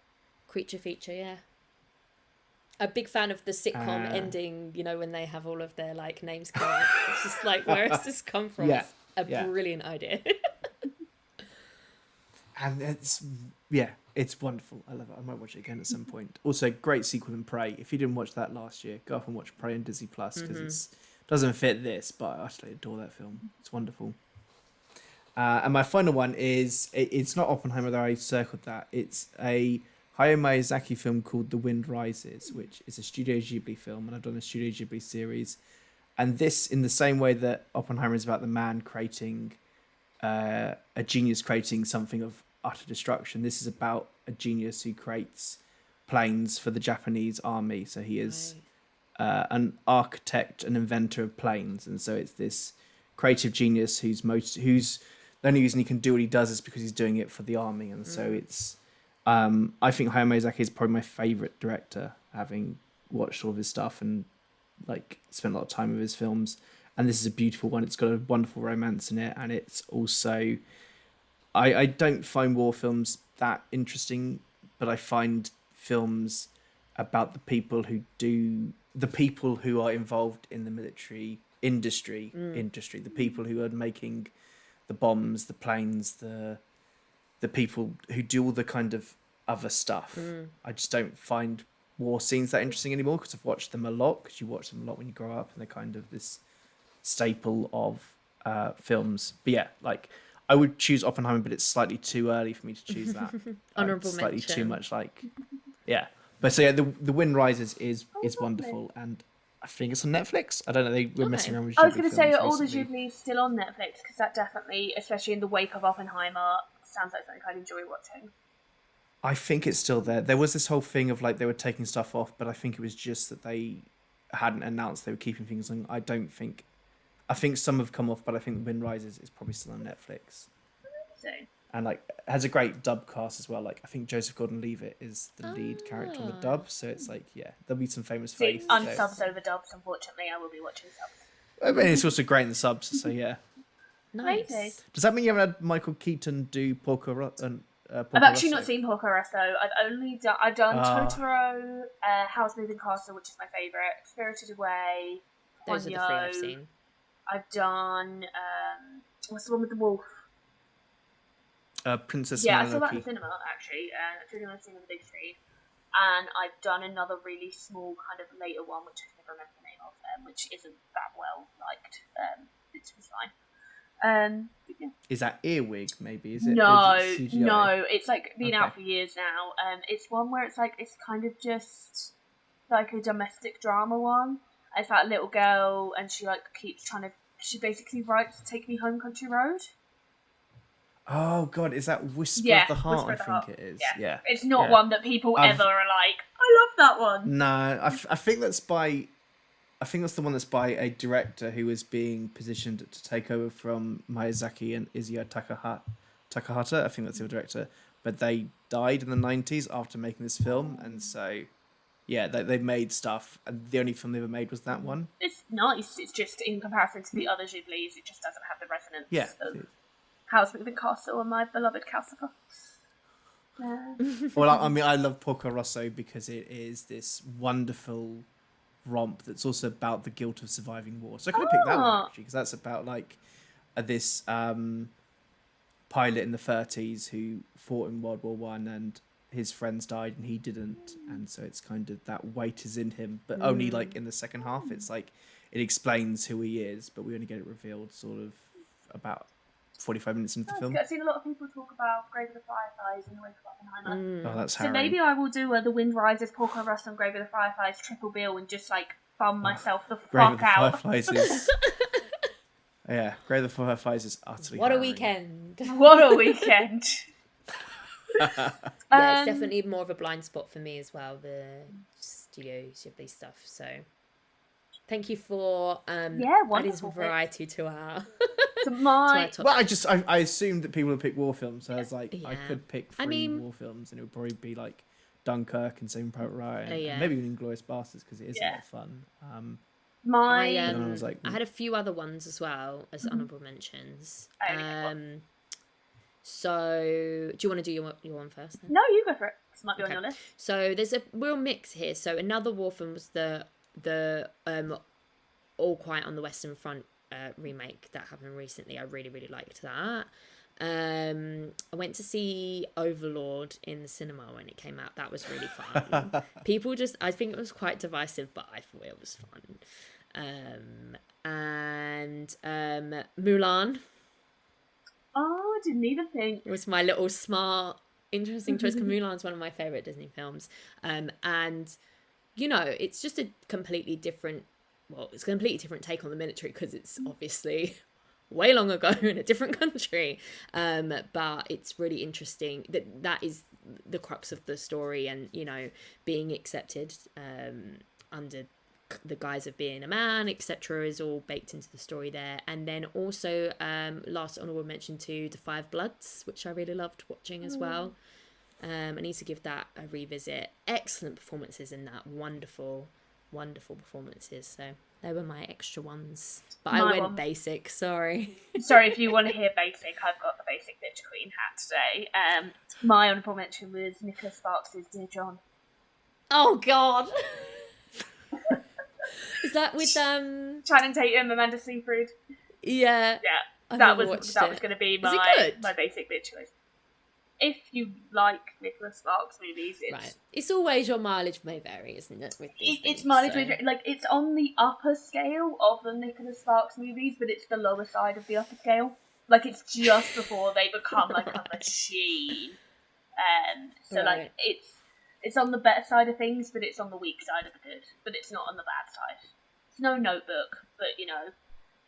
Creature Feature, yeah. A big fan of the sitcom ending, when they have all of their names come out. It's just like, where has this come from? Yeah. It's a brilliant idea. And it's wonderful. I love it. I might watch it again at some point. Also, great sequel in Prey. If you didn't watch that last year, go off and watch Prey on Disney Plus because it doesn't fit this, but I actually adore that film. It's wonderful. And my final one is, it's not Oppenheimer, though I circled that. It's a Hayao Miyazaki film called The Wind Rises, which is a Studio Ghibli film, and I've done a Studio Ghibli series. And this, in the same way that Oppenheimer is about the man creating, a genius creating something of utter destruction, this is about a genius who creates planes for the Japanese army. So he is an architect, an inventor of planes. And so it's this creative genius who's the only reason he can do what he does is because he's doing it for the army. And so it's, I think Hayao Miyazaki is probably my favourite director, having watched all of his stuff and spent a lot of time with his films. And this is a beautiful one. It's got a wonderful romance in it. And it's also, I don't find war films that interesting, but I find films about the people who are involved in the military industry, the people who are making the bombs, the planes, the people who do all the kind of other stuff. I just don't find war scenes that interesting anymore because I've watched them a lot, because you watch them a lot when you grow up, and they're kind of this staple of films. But yeah, like I would choose Oppenheimer, but it's slightly too early for me to choose that. Honourable slightly mention. too much, like yeah. But so yeah, the Wind Rises is lovely. wonderful, and I think it's on Netflix. I don't know. They were messing around with I was going to say, are all the Ghiblis still on Netflix? Because that definitely, especially in the wake of Oppenheimer, sounds like something I'd enjoy watching. I think it's still there. There was this whole thing of like they were taking stuff off, but I think it was just that they hadn't announced they were keeping things on. I think some have come off, but I think Wind Rises is probably still on Netflix. So. And like has a great dub cast as well. Like I think Joseph Gordon-Levitt is the lead character on the dub, so it's like there'll be some famous faces. I'm subs over dubs. Unfortunately, I will be watching subs. I mean, it's also great in the subs, so yeah. Nice. Does that mean you haven't had Michael Keaton do Porco Rosso? I've actually not seen Porco Rosso. I've done Totoro, Howl's Moving Castle, which is my favourite, Spirited Away, Those are the 3 I've seen. I've done what's the one with the wolf? Princess Yeah, Mononoke. I saw that in the cinema actually. It's really nice seeing on the big screen. And I've done another really small kind of later one, which I can never remember the name of, which isn't that well liked. It was fine. Yeah. Is that Earwig? Maybe is it? No, is it CGI? no. It's like been out for years now. It's one where it's like it's kind of just like a domestic drama one. It's that little girl, and she like keeps trying to. She basically writes "Take Me Home, Country Road." Oh God, is that Whisper of the Heart? Whisper of the I think Heart. it is. Yeah. It's not one that people ever are like, I love that one. No, I think that's by. I think that's the one that's by a director who is being positioned to take over from Miyazaki and Isao Takahata. I think that's the director, but they died in the 90s after making this film, and so they made stuff, and the only film they ever made was that one. It's nice. It's just in comparison to the other Ghiblis, it just doesn't have the resonance of Howl's Moving Castle and my beloved Calcifer. Well, I mean, I love Porco Rosso because it is this wonderful romp that's also about the guilt of surviving war. So I could have picked that one actually, because that's about like this pilot in the 30s who fought in World War One, and his friends died and he didn't, and so it's kind of that weight is in him, but only like in the second half. It's like it explains who he is, but we only get it revealed sort of about 45 minutes into the film. I've seen a lot of people talk about Grave of the Fireflies in the wake of Oppenheimer. Oh, that's so harrowing. Maybe I will do The Wind Rises, Porco Rosso, and Grave of the Fireflies triple bill and just like bum myself the fuck out. Grave of the Fireflies is... yeah, Grave of the Fireflies is utterly What harrowing. a weekend. What a weekend. Yeah, it's definitely more of a blind spot for me as well, the Studio Ghibli stuff. So thank you for adding some variety to our to my well, I assumed that people would pick war films, so I was like, I could pick 3 war films, and it would probably be like Dunkirk and Saving Private Ryan, and maybe even Inglourious Basterds, because it is a lot of fun. I had a few other ones as well as honourable mentions. So, do you want to do your one first then? No, you go for it. This might be on your list. So there's a real mix here. So another war film was the All Quiet on the Western Front remake that happened recently. I really, really liked that. I went to see Overlord in the cinema when it came out. That was really fun. I think it was quite divisive, but I thought it was fun. And Mulan. Oh, I didn't even think. It was my little smart, interesting choice, because Mulan's one of my favourite Disney films. And, you know, it's just a completely different take on the military, because it's obviously way long ago in a different country. But it's really interesting that is the crux of the story, and, you know, being accepted under the guise of being a man, etc., is all baked into the story there. And then also last honourable mention to The Five Bloods, which I really loved watching as well. I need to give that a revisit. Excellent performances in that. Wonderful performances. So they were my extra ones, but I went basic. Sorry if you want to hear basic, I've got the basic bitch queen hat today. My honourable mention was Nicholas Sparks' Dear John. Oh God. Is that with Channing Tatum, Amanda Seyfried? Yeah. That was going to be my basic bitch choice. if you like Nicholas Sparks movies, It's always your mileage may vary, isn't it? With these it's things, mileage so. like it's on the upper scale of the Nicholas Sparks movies, but it's the lower side of the upper scale. Like it's just before they become like a machine. So like it's on the better side of things, but it's on the weak side of the good. But it's not on the bad side. It's no Notebook, but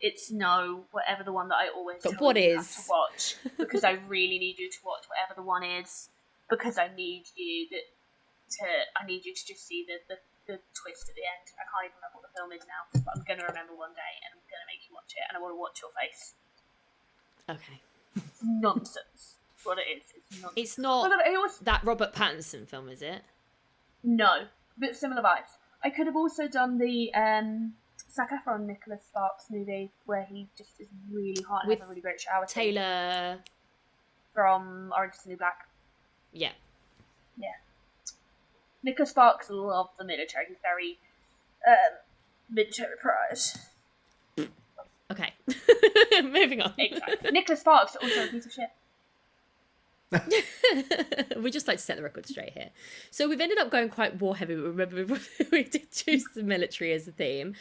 it's no whatever the one that I always tell you have to watch, because I really need you to watch whatever the one is, because I need you to just see the twist at the end. I can't even remember what the film is now, but I'm gonna remember one day, and I'm gonna make you watch it, and I want to watch your face. Okay. It's nonsense. That's what it is. It's nonsense. It's not that Robert Pattinson film, is it? No, but similar vibes. I could have also done the Zac Efron Nicholas Sparks movie where he just is really hot and has a really great shower scene. Taylor from Orange is the New Black. Yeah. Nicholas Sparks loved the military. He's very military prize. Okay. Moving on. Exactly. Nicholas Sparks also a piece of shit. We just like to set the record straight here. So we've ended up going quite war heavy. Remember, we did choose the military as a theme.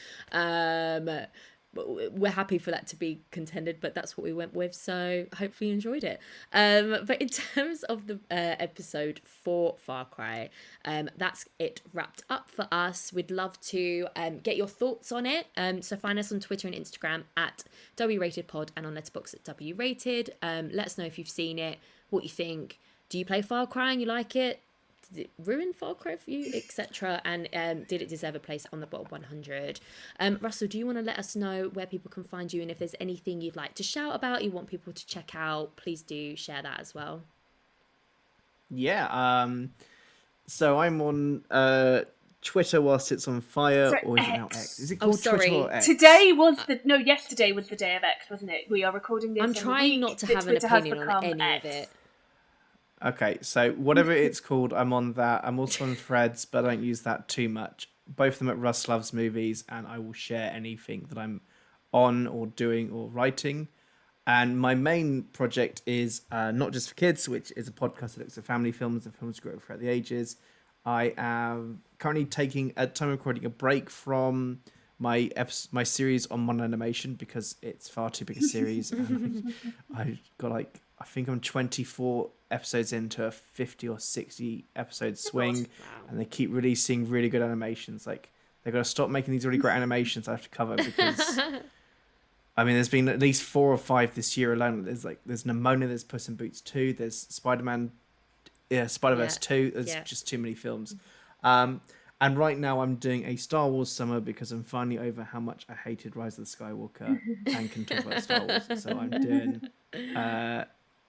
We're happy for that to be contended, but that's what we went with. So hopefully you enjoyed it. But in terms of the episode for Far Cry, that's it wrapped up for us. We'd love to get your thoughts on it. So find us on Twitter and Instagram at WRatedPod and on Letterboxd at WRated. Let us know if you've seen it, what you think. Do you play Far Cry and you like it? Did it ruin Far Cry for you, etc.? And did it deserve a place on the bottom 100? Russell, do you want to let us know where people can find you, and if there's anything you'd like to shout about, you want people to check out, please do share that as well. Yeah, so I'm on Twitter whilst it's on fire, or is it now X? Is it called Twitter or X? Yesterday was the day of X, wasn't it? We are recording this. I'm trying not to have an opinion on any of it. Okay, so whatever it's called, I'm on that. I'm also on Threads, but I don't use that too much. Both of them at Russ Loves Movies, and I will share anything that I'm on or doing or writing. And my main project is Not Just for Kids, which is a podcast that looks at family films and films grow throughout the ages. I am currently taking, at time of recording, a break from my series on modern animation because it's far too big a series. And I got I think I'm 24 episodes into a 50 or 60 episode swing, and they keep releasing really good animations. They've got to stop making these really great animations I have to cover, because I mean, there's been at least 4 or 5 this year alone. There's Nimona, there's Puss in Boots 2, there's Spider-Verse 2. There's just too many films. And right now I'm doing a Star Wars summer because I'm finally over how much I hated Rise of the Skywalker and can talk about Star Wars. So I'm doing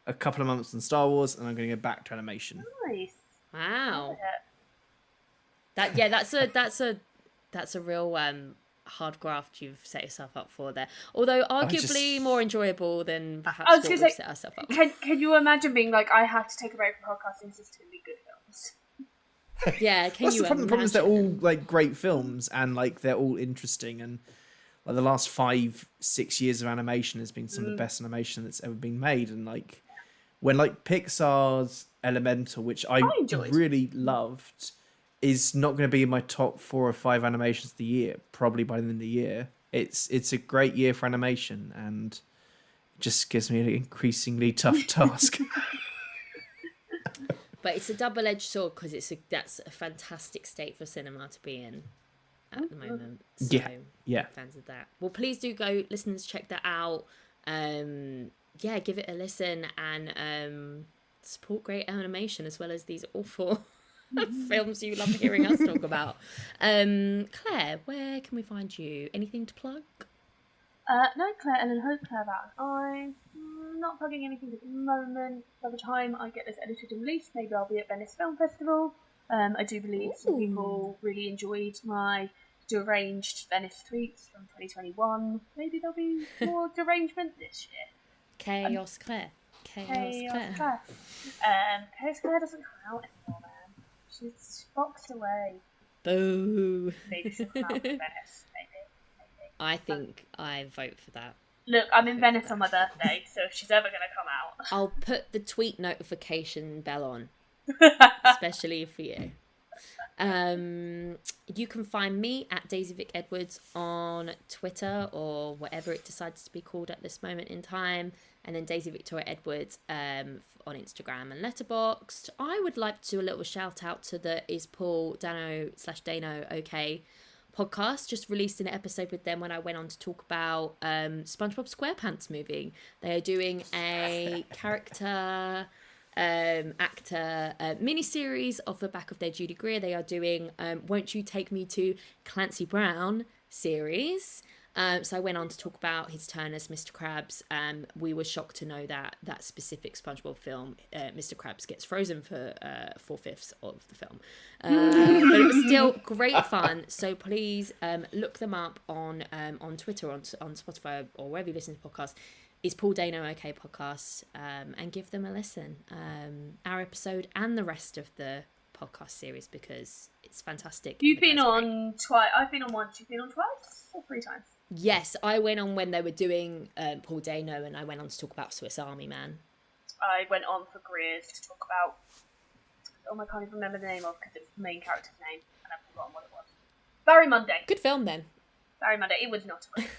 a couple of months on Star Wars, and I'm going to go back to animation. Nice. Wow. That's a real hard graft you've set yourself up for there. Although arguably more enjoyable than perhaps what we've set ourselves up. Can you imagine being like, I have to take a break from podcasting, so it's going to be good films? Yeah, can you imagine? The problem is they're all great films, and they're all interesting, and the last 5-6 years of animation has been some of the best animation that's ever been made. And when Pixar's Elemental, which I really loved, is not going to be in my top 4 or 5 animations of the year, probably by the end of the year. It's a great year for animation, and it just gives me an increasingly tough task. But it's a double-edged sword, because that's a fantastic state for cinema to be in at the moment. So, yeah. Fans of that. Well, please do go, listeners, check that out. Give it a listen, and support great animation as well as these awful films you love hearing us talk about. Claire, where can we find you? Anything to plug? No, Claire Ellen Hope, Claire Valentine. I'm not plugging anything at the moment. By the time I get this edited and released, maybe I'll be at Venice Film Festival. I do believe some people really enjoyed my deranged Venice tweets from 2021. Maybe there'll be more derangement this year. Chaos Claire. Chaos Claire doesn't come out anymore, man. She's boxed away. Boo. Maybe she'll come out in Venice. Maybe. I think I vote for that. Look, I'm in Venice on my birthday, so if she's ever going to come out... I'll put the tweet notification bell on, especially for you. You can find me at Daisy Vic Edwards on Twitter or whatever it decides to be called at this moment in time, and then Daisy Victoria Edwards on Instagram and Letterboxd. I would like to do a little shout out to the Is Paul Dano/Dano OK podcast. Just released an episode with them when I went on to talk about SpongeBob SquarePants movie. They are doing a character actor mini-series off the back of their Judy Greer. They are doing Won't You Take Me to Clancy Brown series. So I went on to talk about his turn as Mr. Krabs. We were shocked to know that that specific SpongeBob film, Mr. Krabs gets frozen for 4/5 of the film. But it was still great fun. So please look them up on Twitter, on Spotify, or wherever you listen to podcasts. Is Paul Dano OK podcast, and give them a listen. Our episode and the rest of the podcast series, because it's fantastic. You've been on twice. I've been on once. You've been on twice or 3 times? Yes, I went on when they were doing Paul Dano, and I went on to talk about Swiss Army Man. I went on for Greer's to talk about I can't even remember the name of, because it's the main character's name and I've forgotten what it was. Barry Monday. Good film then. Barry Monday. It was not a great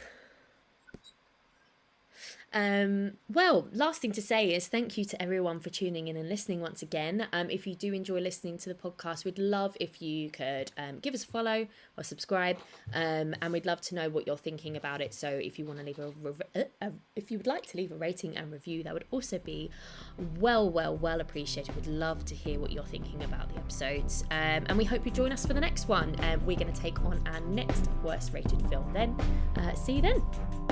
Well, last thing to say is thank you to everyone for tuning in and listening once again. If you do enjoy listening to the podcast, we'd love if you could give us a follow or subscribe, and we'd love to know what you're thinking about it. So if you want to leave if you would like to leave a rating and review, that would also be well appreciated. We'd love to hear what you're thinking about the episodes, and we hope you join us for the next one. We're going to take on our next worst rated film then. See you then.